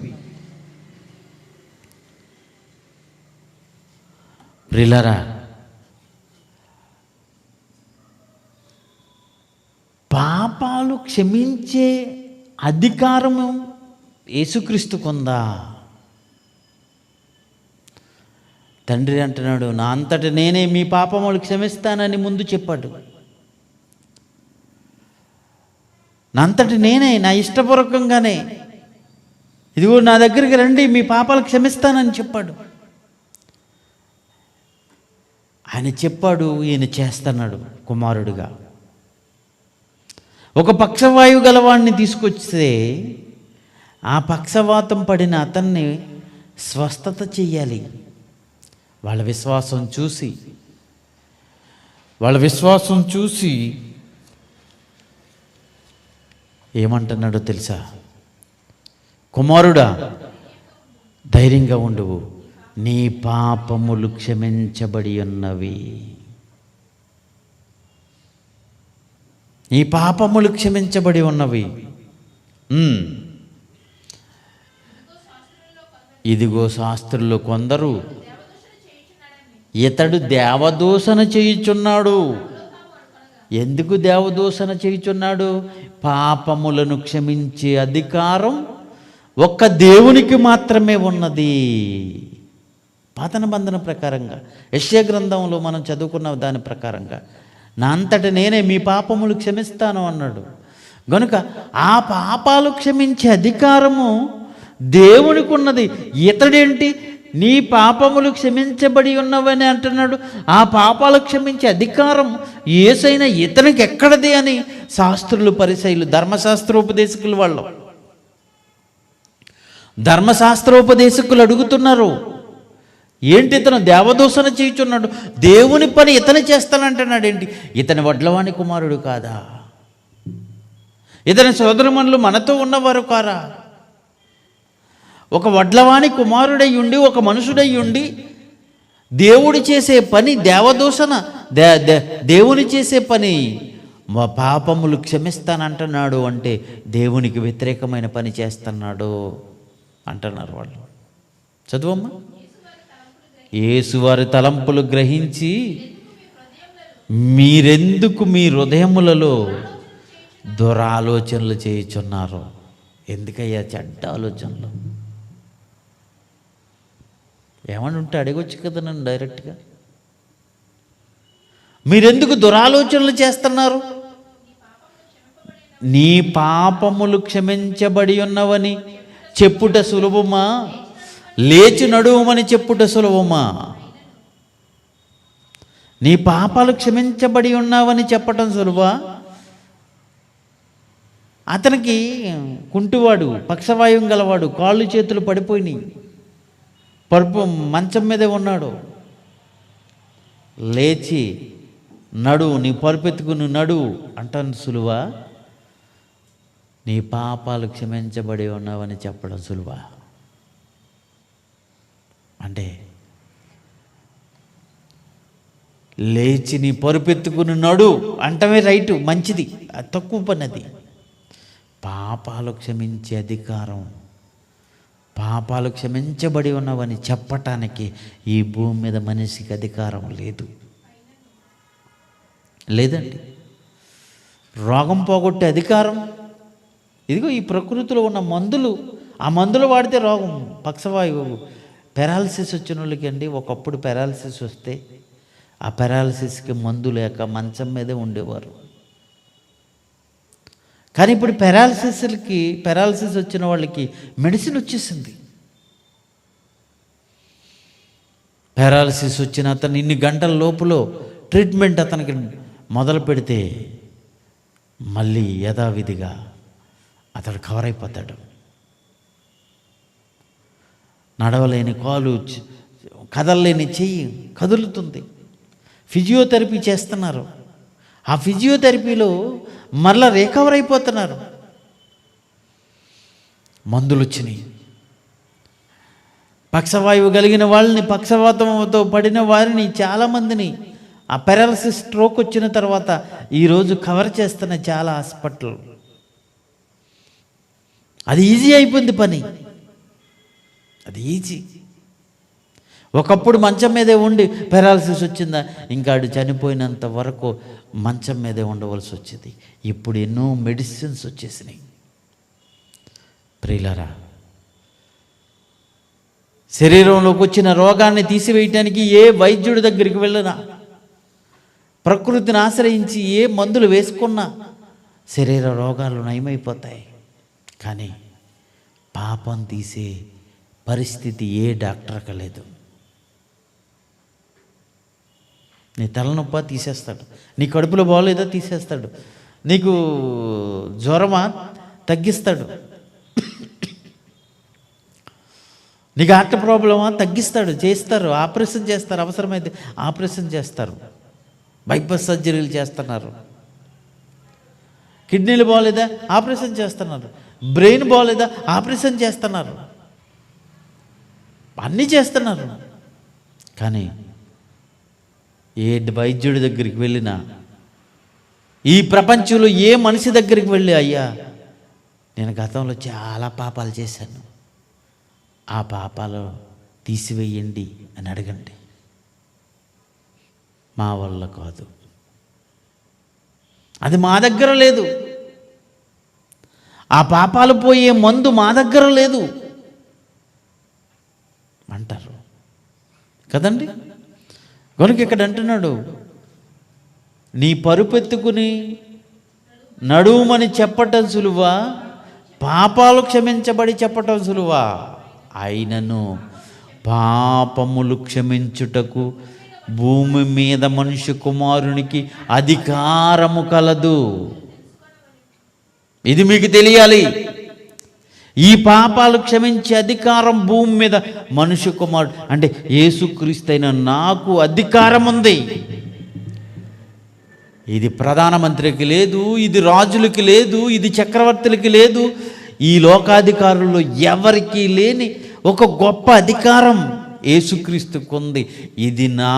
ప్రిలరా, పాపాలు క్షమించే అధికారము యేసుక్రీస్తుకుందా? తండ్రి అంటున్నాడు, నా అంతట నేనే మీ పాపములు క్షమిస్తానని ముందు చెప్పాడు. నా అంతటి నేనే, నా ఇష్టపూర్వకంగానే, ఇదిగో నా దగ్గరికి రండి, మీ పాపాలు క్షమిస్తానని చెప్పాడు. ఆయన చెప్పాడు, ఈయన చేస్తున్నాడు కుమారుడిగా. ఒక పక్షవాయువు గలవాడిని తీసుకొస్తే ఆ పక్షవాతం పడిన అతన్ని స్వస్థత చెయ్యాలి. వాళ్ళ విశ్వాసం చూసి ఏమంటున్నాడో తెలుసా? కుమారుడా ధైర్యంగా ఉండువు, నీ పాపములు క్షమించబడి ఉన్నవి. నీ పాపములు క్షమించబడి ఉన్నవి. ఇదిగో శాస్త్రుల్లో కొందరు ఇతడు దేవదూషణ చేయుచున్నాడు. ఎందుకు దేవదూషణ చేయుచున్నాడు? పాపములను క్షమించే అధికారం ఒక్క దేవునికి మాత్రమే ఉన్నది. పాత నిబంధన ప్రకారంగా, యెషయా గ్రంథంలో మనం చదువుకున్న దాని ప్రకారంగా, నా అంతట నేనే మీ పాపములు క్షమిస్తాను అన్నాడు. గనుక ఆ పాపాలు క్షమించే అధికారము దేవునికి ఉన్నది. ఇతడేంటి నీ పాపములు క్షమించబడి ఉన్నవని అంటున్నాడు? ఆ పాపాలు క్షమించే అధికారం యేసైనా ఇతనికి ఎక్కడది అని శాస్త్రులు, పరిసయ్యులు, ధర్మశాస్త్రోపదేశకులు అడుగుతున్నారు. ఏంటి ఇతను దేవదూషణ చేయుచున్నాడు, దేవుని పని ఇతను చేస్తానంటున్నాడు ఏంటి? ఇతని వడ్లవాణి కుమారుడు కాదా? ఇతని సోదరమణులు మనతో ఉన్నవారు కారా? ఒక వడ్లవాణి కుమారుడై ఉండి, ఒక మనుషుడై ఉండి దేవుడు చేసే పని దేవదూషణ, దేవుని చేసే పని పాపములు క్షమిస్తానంటున్నాడు అంటే దేవునికి వ్యతిరేకమైన పని చేస్తున్నాడు అంటున్నారు వాళ్ళు. చదువమ్మా. యేసువారి తలంపులు గ్రహించి మీరెందుకు మీ హృదయములలో దురాలోచనలు చేయుచున్నారు? ఎందుకయ్యా చెడ్డ ఆలోచనలు? ఏమని ఉంటే అడగొచ్చు కదా నన్ను డైరెక్ట్గా. మీరెందుకు దురాలోచనలు చేస్తున్నారు? నీ పాపములు క్షమించబడి ఉన్నవని చెప్పుట సులభమా, లేచి నడువమని చెప్పుట సులభమా? నీ పాపాలు క్షమించబడి ఉన్నావని చెప్పటం సులభా? అతనికి కుంటివాడు, పక్షవాయువు గలవాడు, కాళ్ళు చేతులు పడిపోయినాయి, మంచం మీదే ఉన్నాడు. లేచి నడు, నీ పరుపెత్తుకుని నడు అంటాను సులువా? నీ పాపాలు క్షమించబడి ఉన్నావని చెప్పడం సులువా? అంటే లేచి నీ పరుపెత్తుకుని నడు అంటమే రైటు, మంచిది. తక్కువ పని అది. పాపాలు క్షమించే అధికారం, పాపాలు క్షమించబడి ఉన్నవని చెప్పటానికి ఈ భూమి మీద మనిషికి అధికారం లేదండి. రోగం పోగొట్టే అధికారం ఇదిగో ఈ ప్రకృతిలో ఉన్న మందులు, ఆ మందులు వాడితే రోగం, పక్షవాయువు, పెరాలసిస్ వచ్చిన వాళ్ళకి అండి, ఒకప్పుడు పెరాలసిస్ వస్తే ఆ పెరాలసిస్కి మందు లేక మంచం మీదే ఉండేవారు. కానీ ఇప్పుడు పెరాలసిస్ వచ్చిన వాళ్ళకి మెడిసిన్ వచ్చేసింది. పారాలసిస్ వచ్చిన అతను ఇన్ని గంటల లోపల ట్రీట్మెంట్ అతనికి మొదలు పెడితే మళ్ళీ యథావిధిగా అతడు కవర్ అయిపోతాడు. నడవలేని కాలు, కదలలేని చెయ్యి కదులుతుంది. ఫిజియోథెరపీ చేస్తున్నారు. ఆ ఫిజియోథెరపీలో మళ్ళీ రికవర్ అయిపోతున్నారు. మందులు వచ్చినాయి. పక్షవాయువు కలిగిన వాళ్ళని, పక్షవాతంతో పడిన వారిని చాలామందిని ఆ పారాలసిస్ స్ట్రోక్ వచ్చిన తర్వాత ఈరోజు కవర్ చేస్తున్న చాలా హాస్పిటల్. అది ఈజీ అయిపోయింది పని, అది ఈజీ. ఒకప్పుడు మంచం మీదే ఉండి పారాలసిస్ వచ్చిందా ఇంకా ఆడు చనిపోయినంత వరకు మంచం మీదే ఉండవలసి వచ్చేది. ఇప్పుడు ఎన్నో మెడిసిన్స్ వచ్చేసినాయి. ప్రియులారా, శరీరంలోకి వచ్చిన రోగాన్ని తీసివేయటానికి ఏ వైద్యుడి దగ్గరికి వెళ్ళినా, ప్రకృతిని ఆశ్రయించి ఏ మందులు వేసుకున్నా శరీర రోగాలు నయమైపోతాయి. కానీ పాపం తీసే పరిస్థితి ఏ డాక్టర్కి లేదు. నీ తలనొప్ప తీసేస్తాడు, నీ కడుపులో బాగోలేదా తీసేస్తాడు, నీకు జ్వరమా తగ్గిస్తాడు, నీకు హార్ట్ ప్రాబ్లమా తగ్గిస్తాడు, చేస్తారు, ఆపరేషన్ చేస్తారు, అవసరమైతే ఆపరేషన్ చేస్తారు, బైపాస్ సర్జరీలు చేస్తున్నారు. కిడ్నీలు బాగోలేదా ఆపరేషన్ చేస్తున్నారు, బ్రెయిన్ బాగోలేదా ఆపరేషన్ చేస్తున్నారు, అన్నీ చేస్తున్నారు. కానీ ఏ వైద్యుడి దగ్గరికి వెళ్ళినా, ఈ ప్రపంచంలో ఏ మనిషి దగ్గరికి వెళ్ళి, అయ్యా నేను గతంలో చాలా పాపాలు చేశాను, ఆ పాపాలు తీసివేయండి అని అడగండి. మా వల్ల కాదు, అది మా దగ్గర లేదు, ఆ పాపాలు పోయే మందు మా దగ్గర లేదు అంటారు కదండి. కనుక ఇక్కడ అంటున్నాడు, నీ పరుపెత్తుకుని నడుమని చెప్పటం సులువా, పాపాలు క్షమించబడి చెప్పటం సులువా? అయినను పాపములు క్షమించుటకు భూమి మీద మనుష్య కుమారునికి అధికారము కలదు. ఇది మీకు తెలియాలి. ఈ పాపాలు క్షమించే అధికారం భూమి మీద మనుష్య కుమారుడు అంటే యేసుక్రీస్తు అయిన నాకు అధికారం ఉంది. ఇది ప్రధానమంత్రికి లేదు, ఇది రాజులకి లేదు, ఇది చక్రవర్తులకి లేదు, ఈ లోకాధికారుల్లో ఎవరికీ లేని ఒక గొప్ప అధికారం యేసుక్రీస్తుకు ఉంది. ఇది నా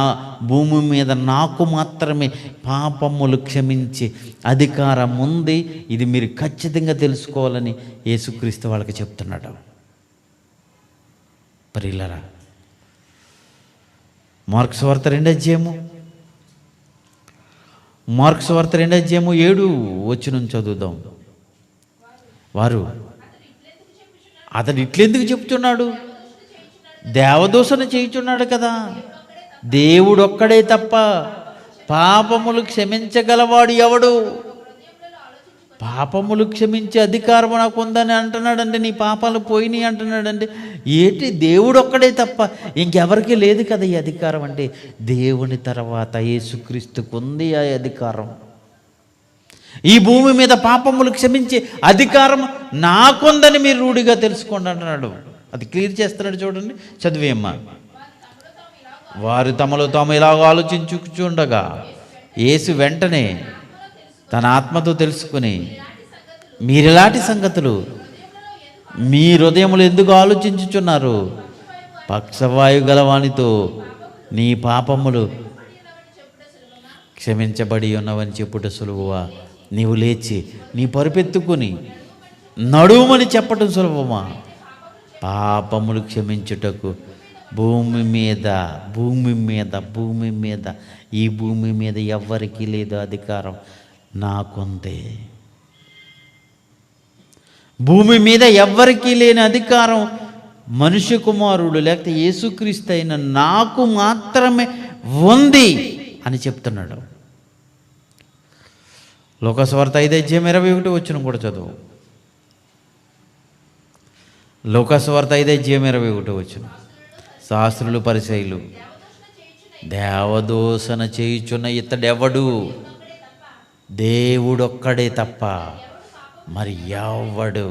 భూమి మీద నాకు మాత్రమే పాపములు క్షమించే అధికారం ఉంది. ఇది మీరు ఖచ్చితంగా తెలుసుకోవాలని యేసుక్రీస్తు వాళ్ళకి చెప్తున్నాడు. ప్రియులారా, మార్క్స్ వార్త 2వ అధ్యాయము 7 చదువుదాం. వారు అతడు ఇట్లెందుకు చెప్తున్నాడు? దేవదూషణ చేయుచున్నాడు కదా. దేవుడు ఒక్కడే తప్ప పాపములు క్షమించగలవాడు ఎవడు? పాపములు క్షమించే అధికారం నాకు ఉందని అంటున్నాడండి. నీ పాపాలు పోయినాయి అంటున్నాడండి. ఏంటి? దేవుడు ఒక్కడే తప్ప ఇంకెవరికి లేదు కదా ఈ అధికారం. అంటే దేవుని తర్వాత యేసుక్రీస్తుకు ఉంది ఆ అధికారం. ఈ భూమి మీద పాపములు క్షమించే అధికారం నాకుందని మీరు రూఢిగా తెలుసుకోండి అంటున్నాడు. అది క్లియర్ చేస్తున్నాడు. చూడండి, చదివేమ్మా. వారు తమలో తాము ఇలాగ ఆలోచించుచుండగా యేసు వెంటనే తన ఆత్మతో తెలుసుకుని, మీరిలాంటి సంగతులు మీ హృదయములు ఎందుకు ఆలోచించుచున్నారు? పక్షవాయు గలవానితో నీ పాపములు క్షమించబడి ఉన్నవని చెప్పుట సులువా? నీవు లేచి నీ పరుపెత్తుకుని నడుమని చెప్పటం సులభమా? పాపములు క్షమించుటకు భూమి మీద ఈ భూమి మీద ఎవ్వరికీ లేదు అధికారం, నాకుంది. భూమి మీద ఎవ్వరికీ లేని అధికారం మనుష్య కుమారుడు లేకపోతే యేసుక్రీస్తు అయిన నాకు మాత్రమే ఉంది అని చెప్తున్నాడు. లోకాసువార్త 5:21 కూడా చదువు. లోకాసువార్త 5:21. శాస్త్రులు పరిసయ్యులు దేవదూషణ చేయుచున్న ఇతడెవడు? దేవుడొక్కడే తప్ప మరి ఎవడు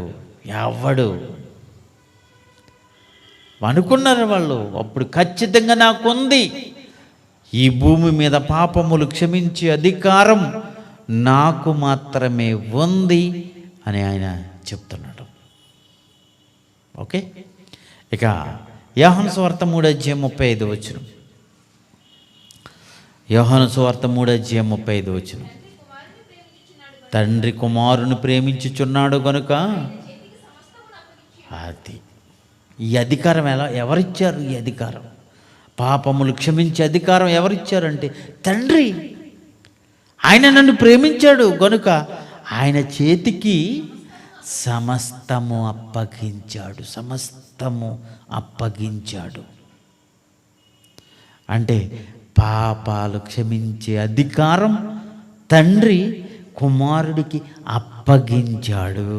అనుకున్నారు వాళ్ళు. అప్పుడు ఖచ్చితంగా నాకుంది, ఈ భూమి మీద పాపములు క్షమించే అధికారం నాకు మాత్రమే ఉంది అని ఆయన చెప్తున్నాడు. ఓకే, ఇక యోహాను సువార్త 3:35. యోహాను సువార్త 3:35. తండ్రి కుమారుని ప్రేమించుచున్నాడు గనుక అది ఈ అధికారం ఎవరిచ్చారు? ఈ అధికారం, పాపములు క్షమించే అధికారం ఎవరిచ్చారంటే తండ్రి. ఆయన నన్ను ప్రేమించాడు గనుక ఆయన చేతికి సమస్తము అప్పగించాడు. అంటే పాపాలు క్షమించే అధికారం తండ్రి కుమారుడికి అప్పగించాడు.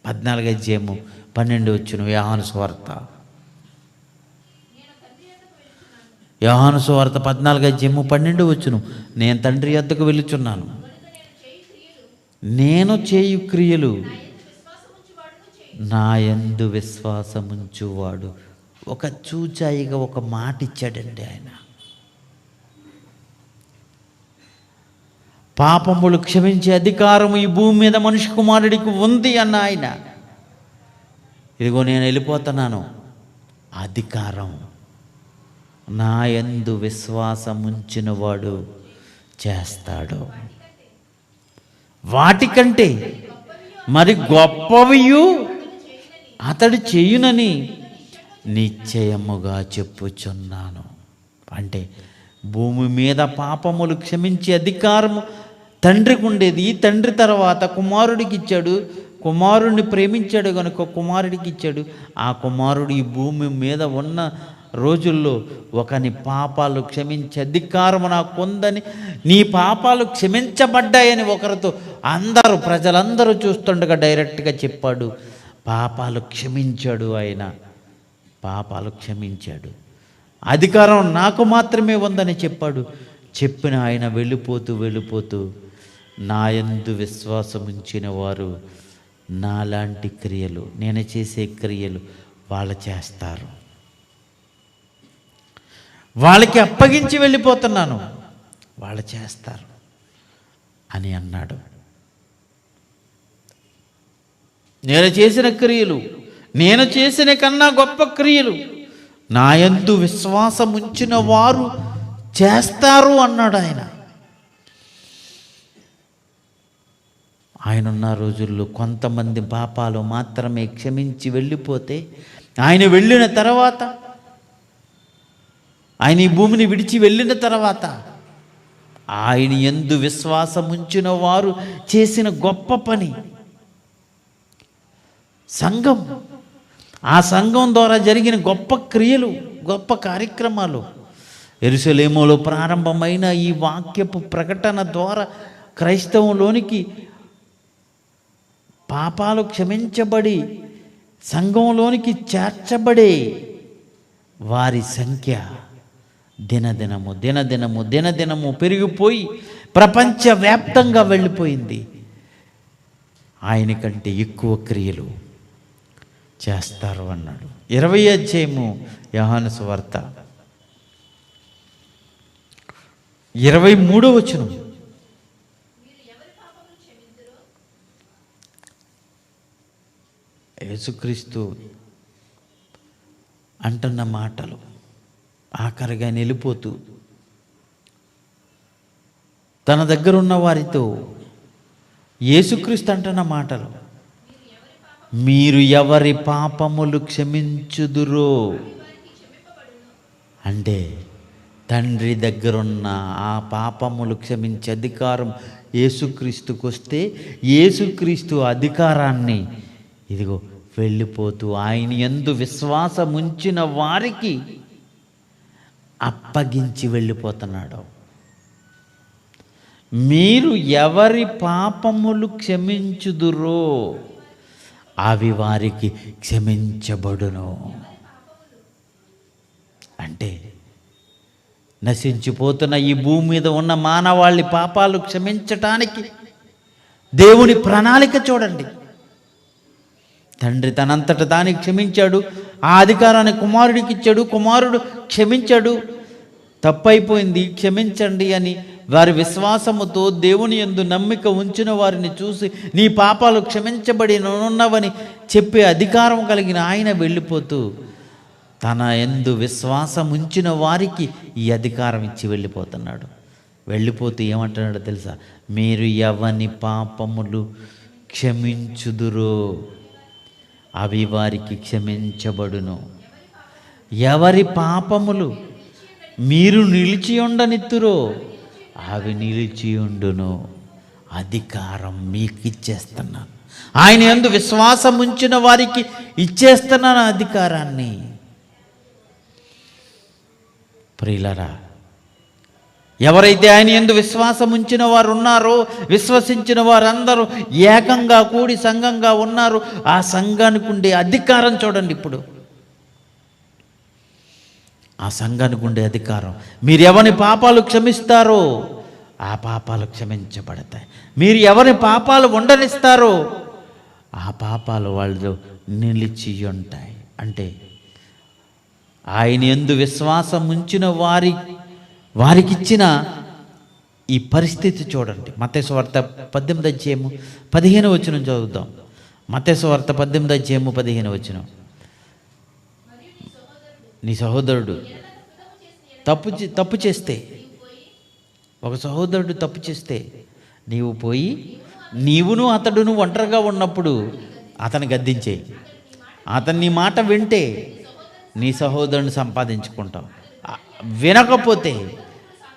14:12 యోహాను సువార్త. యోహాను సువార్త 14:12. నేను తండ్రి యొద్దకు వెళ్ళుచున్నాను, నేను చేయు క్రియలు నా యందు విశ్వాసముంచువాడు. ఒక చూచాయిగా ఒక మాట ఇచ్చాడండి ఆయన. పాపములు క్షమించే అధికారం ఈ భూమి మీద మనిషి కుమారుడికి ఉంది అన్న ఆయన. ఇదిగో నేను వెళ్ళిపోతున్నాను, అధికారం నా యందు విశ్వాసముంచిన వాడు చేస్తాడు. వాటికంటే మరి గొప్పవియు అతడు చేయునని నిశ్చయముగా చెప్పుచున్నాను. అంటే భూమి మీద పాపములు క్షమించే అధికారము తండ్రికి ఉండేది. తండ్రి తర్వాత కుమారుడికి ఇచ్చాడు. కుమారుడిని ప్రేమించాడు కనుక కుమారుడికి ఇచ్చాడు. ఆ కుమారుడు ఈ భూమి మీద ఉన్న రోజుల్లో ఒకని పాపాలు క్షమించే అధికారము నాకు ఉందని, నీ పాపాలు క్షమించబడ్డాయని ఒకరితో ప్రజలందరూ చూస్తుండగా డైరెక్ట్గా చెప్పాడు. పాపాలు క్షమించాడు ఆయన, పాపాలు క్షమించాడు. అధికారం నాకు మాత్రమే ఉందని చెప్పాడు. చెప్పిన ఆయన వెళ్ళిపోతూ నా యందు విశ్వాసం ఉంచిన వారు నాలాంటి క్రియలు, నేను చేసే క్రియలు వాళ్ళు చేస్తారు. వాళ్ళకి అప్పగించి వెళ్ళిపోతున్నాను, వాళ్ళు చేస్తారు అని అన్నాడు. నేను చేసిన క్రియలు, నేను చేసిన కన్నా గొప్ప క్రియలు నా యందు విశ్వాసం ఉంచిన వారు చేస్తారు అన్నాడు ఆయన. ఆయన ఉన్న రోజుల్లో కొంతమంది పాపాలు మాత్రమే క్షమించి వెళ్ళిపోతే, ఆయన వెళ్ళిన తర్వాత, ఆయన ఈ భూమిని విడిచి వెళ్ళిన తర్వాత ఆయన యందు విశ్వాసం ఉంచిన వారు చేసిన గొప్ప పని సంఘం. ఆ సంఘం ద్వారా జరిగిన గొప్ప క్రియలు, గొప్ప కార్యక్రమాలు, యెరూషలేములో ప్రారంభమైన ఈ వాక్యపు ప్రకటన ద్వారా క్రైస్తవంలోనికి పాపాలు క్షమించబడి సంఘంలోనికి వారి సంఖ్య దినదినము పెరిగిపోయి ప్రపంచవ్యాప్తంగా వెళ్ళిపోయింది. ఆయన కంటే ఎక్కువ క్రియలు చేస్తారు అన్నాడు. 20వ అధ్యాయము యోహాను సువార్త 23వ వచనం. యేసుక్రీస్తు అంటున్న మాటలు ఆఖరిగా వెళ్ళిపోతూ తన దగ్గర ఉన్న వారితో యేసుక్రీస్తు అంటున్న మాటలు, మీరు ఎవరి పాపములు క్షమించుదురో, అంటే తండ్రి దగ్గరున్న ఆ పాపములు క్షమించే అధికారం యేసుక్రీస్తుకు వస్తే, యేసుక్రీస్తు అధికారాన్ని ఇదిగో వెళ్ళిపోతూ ఆయన యందు విశ్వాసం ఉంచిన వారికి అప్పగించి వెళ్ళిపోతున్నాడు. మీరు ఎవరి పాపములు క్షమించుదురో అవి వారికి క్షమించబడును. అంటే నశించిపోతున్న ఈ భూమి మీద ఉన్న మానవాళి పాపాలు క్షమించటానికి దేవుని ప్రణాళిక చూడండి. తండ్రి తనంతట దానికి క్షమించాడు, ఆ అధికారాన్ని కుమారుడికి ఇచ్చాడు, కుమారుడు క్షమించాడు, తప్పైపోయింది క్షమించండి అని వారి విశ్వాసముతో దేవుని యందు నమ్మిక ఉంచిన వారిని చూసి నీ పాపాలు క్షమించబడి ఉన్నవని చెప్పే అధికారం కలిగిన ఆయన వెళ్ళిపోతూ తన యందు విశ్వాసం ఉంచిన వారికి ఈ అధికారం ఇచ్చి వెళ్ళిపోతున్నాడు. వెళ్ళిపోతూ ఏమంటున్నాడో తెలుసా? మీరు ఎవని పాపములు క్షమించుదురో అవి వారికి క్షమించబడును. ఎవరి పాపములు మీరు నిలిచి ఉండనిత్తురో అవి నిలిచి ఉండును. అధికారం మీకు ఇచ్చేస్తున్నాను. ఆయన యందు విశ్వాసం ఉంచిన వారికి ఇచ్చేస్తున్నాను అధికారాన్ని. ప్రియులారా, ఎవరైతే ఆయన యందు విశ్వాసం ఉంచిన వారు ఉన్నారో, విశ్వసించిన వారందరూ ఏకంగా కూడి సంఘంగా ఉన్నారు. ఆ సంఘానికి ఉండే అధికారం చూడండి. ఇప్పుడు ఆ సంఘానికి ఉండే అధికారం, మీరు ఎవరి పాపాలు క్షమిస్తారో ఆ పాపాలు క్షమించబడతాయి. మీరు ఎవరి పాపాలు ఉండనిస్తారో ఆ పాపాలు వాళ్ళు నిలిచి ఉంటాయి. అంటే ఆయన యందు విశ్వాసం ఉంచిన వారికిచ్చిన ఈ పరిస్థితి చూడండి. మత్తయి సువార్త 18:15 చదువుదాం. మత్తయి సువార్త 18:15. నీ సహోదరుడు తప్పు చేస్తే, ఒక సహోదరుడు తప్పు చేస్తే నీవు పోయి నీవును అతడును ఒంటరిగా ఉన్నప్పుడు అతన్ని గద్దించేయి. అతను నీ మాట వింటే నీ సహోదరుని సంపాదించుకుంటావు. వినకపోతే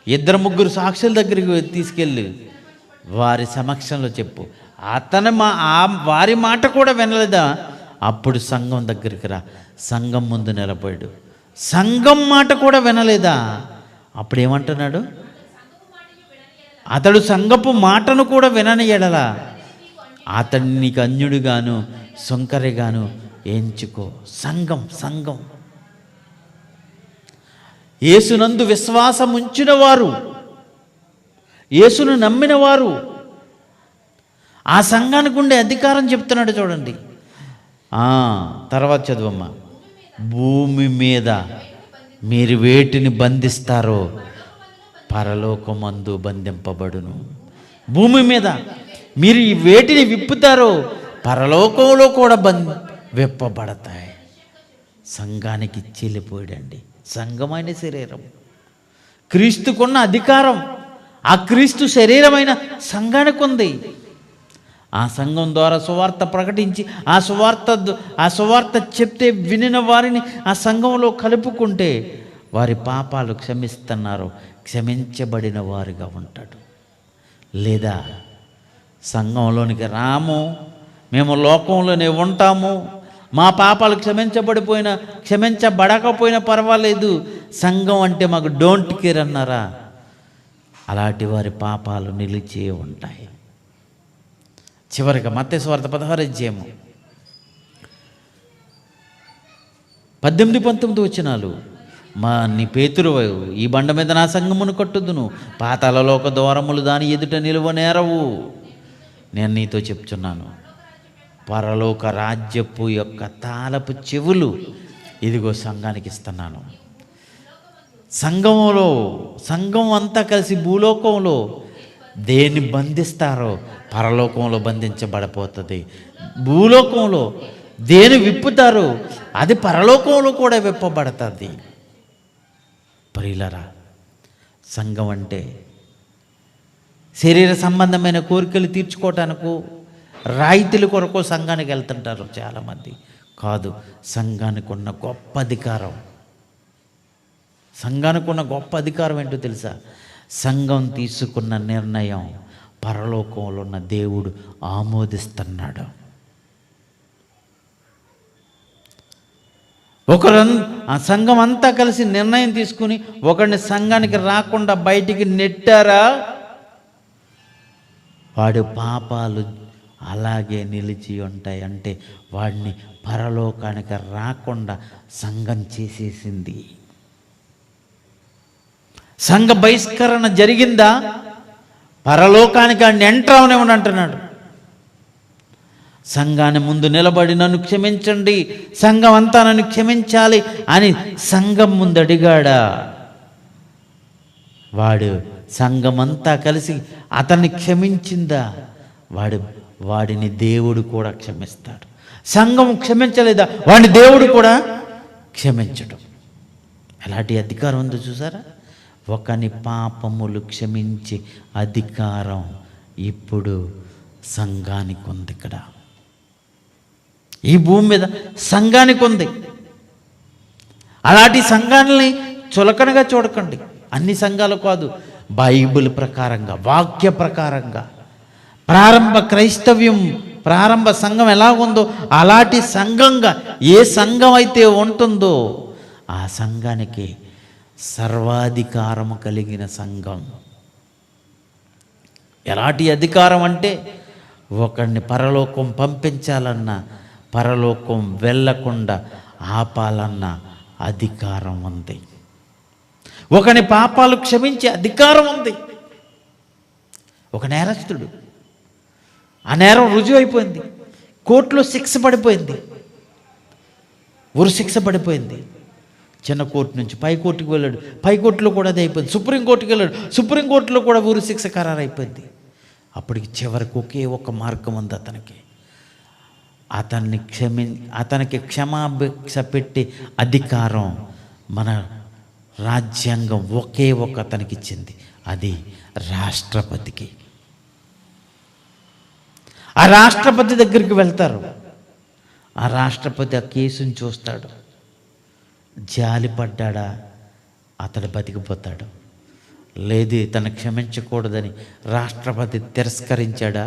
2-3 సాక్షుల దగ్గరికి తీసుకెళ్ళి వారి సమక్షంలో చెప్పు. వారి మాట కూడా వినలేదా? అప్పుడు సంఘం దగ్గరికి రా. సంఘం ముందు నిలబడు. సంఘం మాట కూడా వినలేదా? అప్పుడు ఏమంటున్నాడు? అతడు సంఘపు మాటను కూడా వినని ఎడల అతడిని నీకు అన్యుడిగాను సుంకరిగాను ఎంచుకో. సంఘం యేసునందు విశ్వాసం ఉంచిన వారు, యేసును నమ్మిన వారు, ఆ సంఘానికి ఉండే అధికారం చెప్తున్నాడు చూడండి. తర్వాత చదువమ్మా. భూమి మీద మీరు వేటిని బంధిస్తారో పరలోకమందు బంధింపబడును. భూమి మీద మీరు ఈ వేటిని విప్పుతారో పరలోకంలో కూడా విప్పబడతాయి. సంఘానికి చెల్లిపోయాడండి. సంఘమైన శరీరం, క్రీస్తుకున్న అధికారం ఆ క్రీస్తు శరీరమైన సంఘానికి ఉంది. ఆ సంఘం ద్వారా సువార్త ప్రకటించి ఆ సువార్త చెప్తే వినిన వారిని ఆ సంఘంలో కలుపుకుంటే వారి పాపాలు క్షమిస్తున్నారు, క్షమించబడిన వారుగా ఉంటాడు. లేదా సంఘంలోనికి రాము, మేము లోకంలోనే ఉంటాము, మా పాపాలు క్షమించబడకపోయినా పర్వాలేదు, సంఘం అంటే మాకు డోంట్ కేర్ అన్నారా? అలాంటి వారి పాపాలు నిలిచే ఉంటాయి. చివరిగా మత్తయి సువార్త 16:18 నీ పేతురు, ఈ బండ మీద నా సంఘమును కట్టుదును, పాతాళలోక ద్వారములు దాని ఎదుట నిలువనేరవు. నేను నీతో చెప్తున్నాను, పరలోక రాజ్యపు యొక్క తాళపు చెవులు ఇదిగో సంఘానికి ఇస్తున్నాను. సంఘం అంతా కలిసి భూలోకంలో దేన్ని బంధిస్తారో పరలోకంలో బంధించబడిపోతుంది. భూలోకంలో దేని విప్పుతారో అది పరలోకంలో కూడా విప్పబడుతుంది. ప్రియులారా, సంఘం అంటే శరీర సంబంధమైన కోరికలు తీర్చుకోవటానికి రాయితీల కొరకు సంఘానికి వెళ్తుంటారు చాలామంది. కాదు, సంఘానికి ఉన్న గొప్ప అధికారం ఏంటో తెలుసా? సంఘం తీసుకున్న నిర్ణయం పరలోకంలో ఉన్న దేవుడు ఆమోదిస్తున్నాడు. ఆ సంఘం అంతా కలిసి నిర్ణయం తీసుకుని ఒకరిని సంఘానికి రాకుండా బయటికి నెట్టారా? వాడి పాపాలు అలాగే నిలిచి ఉంటాయి. అంటే వాడిని పరలోకానికి రాకుండా సంఘం చేసేసింది. సంఘ బహిష్కరణ జరిగిందా, పరలోకానికి ఆయన ఎంటర్ అవనివ్వని అంటున్నాడు. సంఘాన్ని ముందు నిలబడి నన్ను క్షమించండి, సంఘం అంతా నన్ను క్షమించాలి అని సంఘం ముందు అడిగాడా? వాడు సంఘమంతా కలిసి అతన్ని క్షమించిందా? వాడిని దేవుడు కూడా క్షమిస్తాడు. సంఘం క్షమించలేదా, వాడిని దేవుడు కూడా క్షమించడం. ఎలాంటి అధికారం ఉందో చూసారా? ఒకని పాపములు క్షమించే అధికారం ఇప్పుడు సంఘానికి ఉంది. ఇక్కడ ఈ భూమి మీద సంఘానికి ఉంది. అలాంటి సంఘాలని చులకనగా చూడకండి. అన్ని సంఘాలు కాదు, బైబిల్ ప్రకారంగా, వాక్య ప్రకారంగా ప్రారంభ క్రైస్తవ్యం, ప్రారంభ సంఘం ఎలా ఉందో అలాంటి సంఘంగా ఏ సంఘం అయితే ఉంటుందో ఆ సంఘానికి సర్వాధికారము కలిగిన సంఘం. ఎలాంటి అధికారం అంటే ఒకడిని పరలోకం పంపించాలన్నా, పరలోకం వెళ్ళకుండా ఆపాలన్న అధికారం ఉంది. ఒకని పాపాలు క్షమించే అధికారం ఉంది. ఒక నేరస్తుడు, ఆ నేరం రుజువు అయిపోయింది, కోర్టులో శిక్ష పడిపోయింది, ఉరి శిక్ష పడిపోయింది. చిన్న కోర్టు నుంచి పై కోర్టుకు వెళ్ళాడు, పై కోర్టులో కూడా అది అయిపోయింది. సుప్రీంకోర్టుకు వెళ్ళాడు, సుప్రీంకోర్టులో కూడా ఉరి శిక్ష ఖరారు అయిపోయింది. అప్పటికి చివరికి ఒకే ఒక మార్గం ఉంది అతనికి. అతనికి క్షమాభిక్ష పెట్టే అధికారం మన రాజ్యాంగం ఒకే ఒక అతనికి ఇచ్చింది, అది రాష్ట్రపతికి. ఆ రాష్ట్రపతి దగ్గరికి వెళ్తారు. ఆ రాష్ట్రపతి ఆ కేసుని చూస్తాడు. జాలిపడ్డా అతడు బతికిపోతాడు. లేదు తను క్షమించకూడదని రాష్ట్రపతి తిరస్కరించాడా,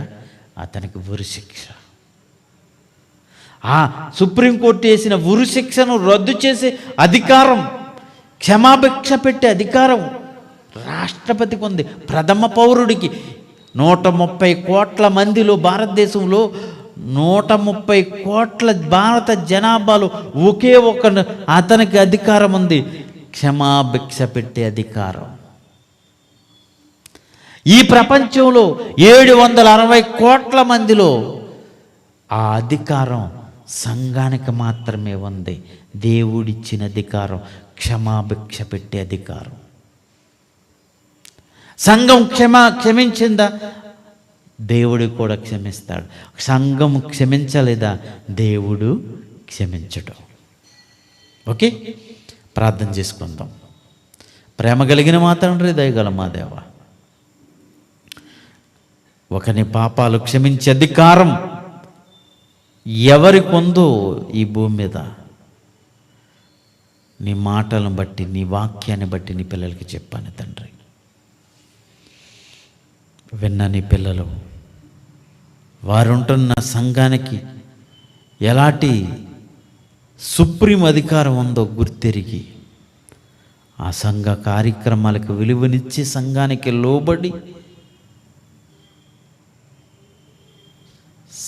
అతనికి ఉరి శిక్ష. ఆ సుప్రీంకోర్టు వేసిన ఉరి శిక్షను రద్దు చేసే అధికారం, క్షమాభిక్ష పెట్టే అధికారం రాష్ట్రపతికి ఉంది. ప్రథమ పౌరుడికి 130 కోట్ల మందిలో, భారతదేశంలో 130 కోట్ల భారత జనాభాలో ఒకే ఒక అతనికి అధికారం ఉంది, క్షమాభిక్ష పెట్టే అధికారం. ఈ ప్రపంచంలో 760 కోట్ల మందిలో ఆ అధికారం సంఘానికి మాత్రమే ఉంది. దేవుడిచ్చిన అధికారం క్షమాభిక్ష పెట్టే అధికారం. సంఘం క్షమించిందా, దేవుడు కూడా క్షమిస్తాడు. సంఘం క్షమించలేదా, దేవుడు క్షమించడు. ఓకే, ప్రార్థన చేసుకుందాం. ప్రేమ కలిగిన మా తండ్రి, దయగల మా దేవ, ఒకని పాపాలు క్షమించే అధికారం ఎవరికి ఉందో ఈ భూమి మీద, నీ మాటలను బట్టి, నీ వాక్యాన్ని బట్టి నీ పిల్లలకి చెప్పాను తండ్రి. విన్న నీ పిల్లలు వారుంటున్న సంఘానికి ఎలాంటి సుప్రీం అధికారం ఉందో గుర్తెరిగి ఆ సంఘ కార్యక్రమాలకు విలువనిచ్చి సంఘానికి లోబడి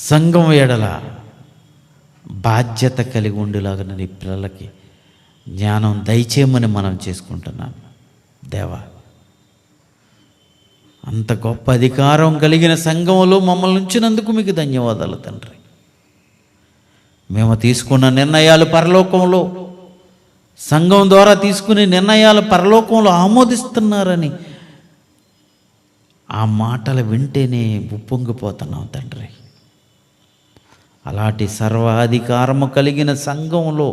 సంఘం ఎడల బాధ్యత కలిగి ఉండేలాగా నీ పిల్లలకి జ్ఞానం దయచేయమని మనం చేసుకుంటున్నాను దేవా. అంత గొప్ప అధికారం కలిగిన సంఘంలో మమ్మల్ని ఉంచినందుకు మీకు ధన్యవాదాలు తండ్రి. మేము తీసుకున్న నిర్ణయాలు పరలోకంలో, సంఘం ద్వారా తీసుకునే నిర్ణయాలు పరలోకంలో ఆమోదిస్తున్నారని ఆ మాటలు వింటేనే ఉప్పొంగిపోతున్నాం తండ్రి. అలాంటి సర్వాధికారము కలిగిన సంఘంలో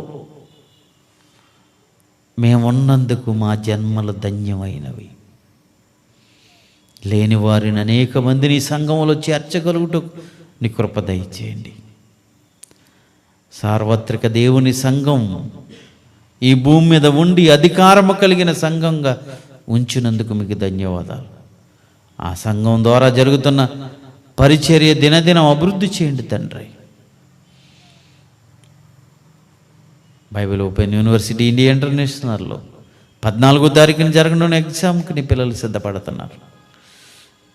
మేమున్నందుకు మా జన్మలు ధన్యమైనవి. లేని వారిని అనేక మందిని సంఘంలో చేర్చగలుగుటకు నీ కృప దయచేయండి. సార్వత్రిక దేవుని సంఘం ఈ భూమి మీద ఉండి అధికారము కలిగిన సంఘంగా ఉంచినందుకు మీకు ధన్యవాదాలు. ఆ సంఘం ద్వారా జరుగుతున్న పరిచర్య దినదినం అభివృద్ధి చేయండి తండ్రి. బైబిల్ ఓపెన్ యూనివర్సిటీ ఇండియా ఇంటర్నేషనల్లో 14వ తారీఖున జరగనున్న ఎగ్జామ్కి నీ పిల్లలు సిద్ధపడుతున్నారు.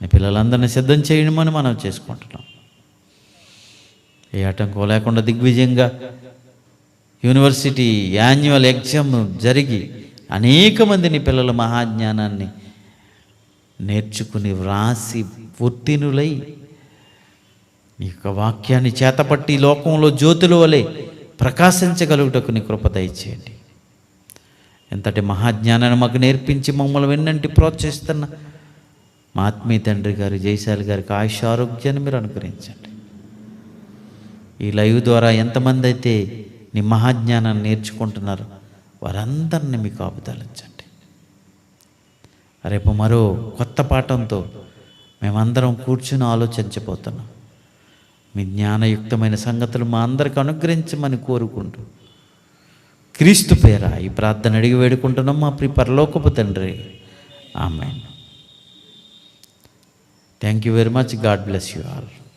నీ పిల్లలందరినీ సిద్ధం చేయమని మనం చేసుకుంటున్నాం. ఏ ఆటంకం లేకుండా దిగ్విజయంగా యూనివర్సిటీ యాన్యువల్ ఎగ్జామ్ జరిగి అనేక మంది నీ పిల్లల మహాజ్ఞానాన్ని నేర్చుకుని వ్రాసి ఉత్తీర్ణులై నీ యొక్క వాక్యాన్ని చేతపట్టి లోకంలో జ్యోతుల వలె ప్రకాశించగలుగుటకు నీ కృప దయచేయండి. ఎంతటి మహాజ్ఞానాన్ని మాకు నేర్పించి మమ్మల్ని వెన్నంటి ప్రోత్సహిస్తున్న మా ఆత్మీయ తండ్రి గారు జయశాలి గారికి ఆయుష్ ఆరోగ్యాన్ని మీరు అనుగ్రహించండి. ఈ లైవ్ ద్వారా ఎంతమంది అయితే నీ మహాజ్ఞానాన్ని నేర్చుకుంటున్నారో వారందరినీ మీకు ఆపుదలించండి. రేపు మరో కొత్త పాఠంతో మేమందరం కూర్చుని ఆలోచించబోతున్నాం. మీ జ్ఞానయుక్తమైన సంగతులు మా అందరికి అనుగ్రహించమని కోరుకుంటూ క్రీస్తు పేర ఈ ప్రార్థన అడిగి వేడుకుంటున్నాం మా ప్రియ పరలోకపు తండ్రి. Amen. Thank you very much. God bless you all.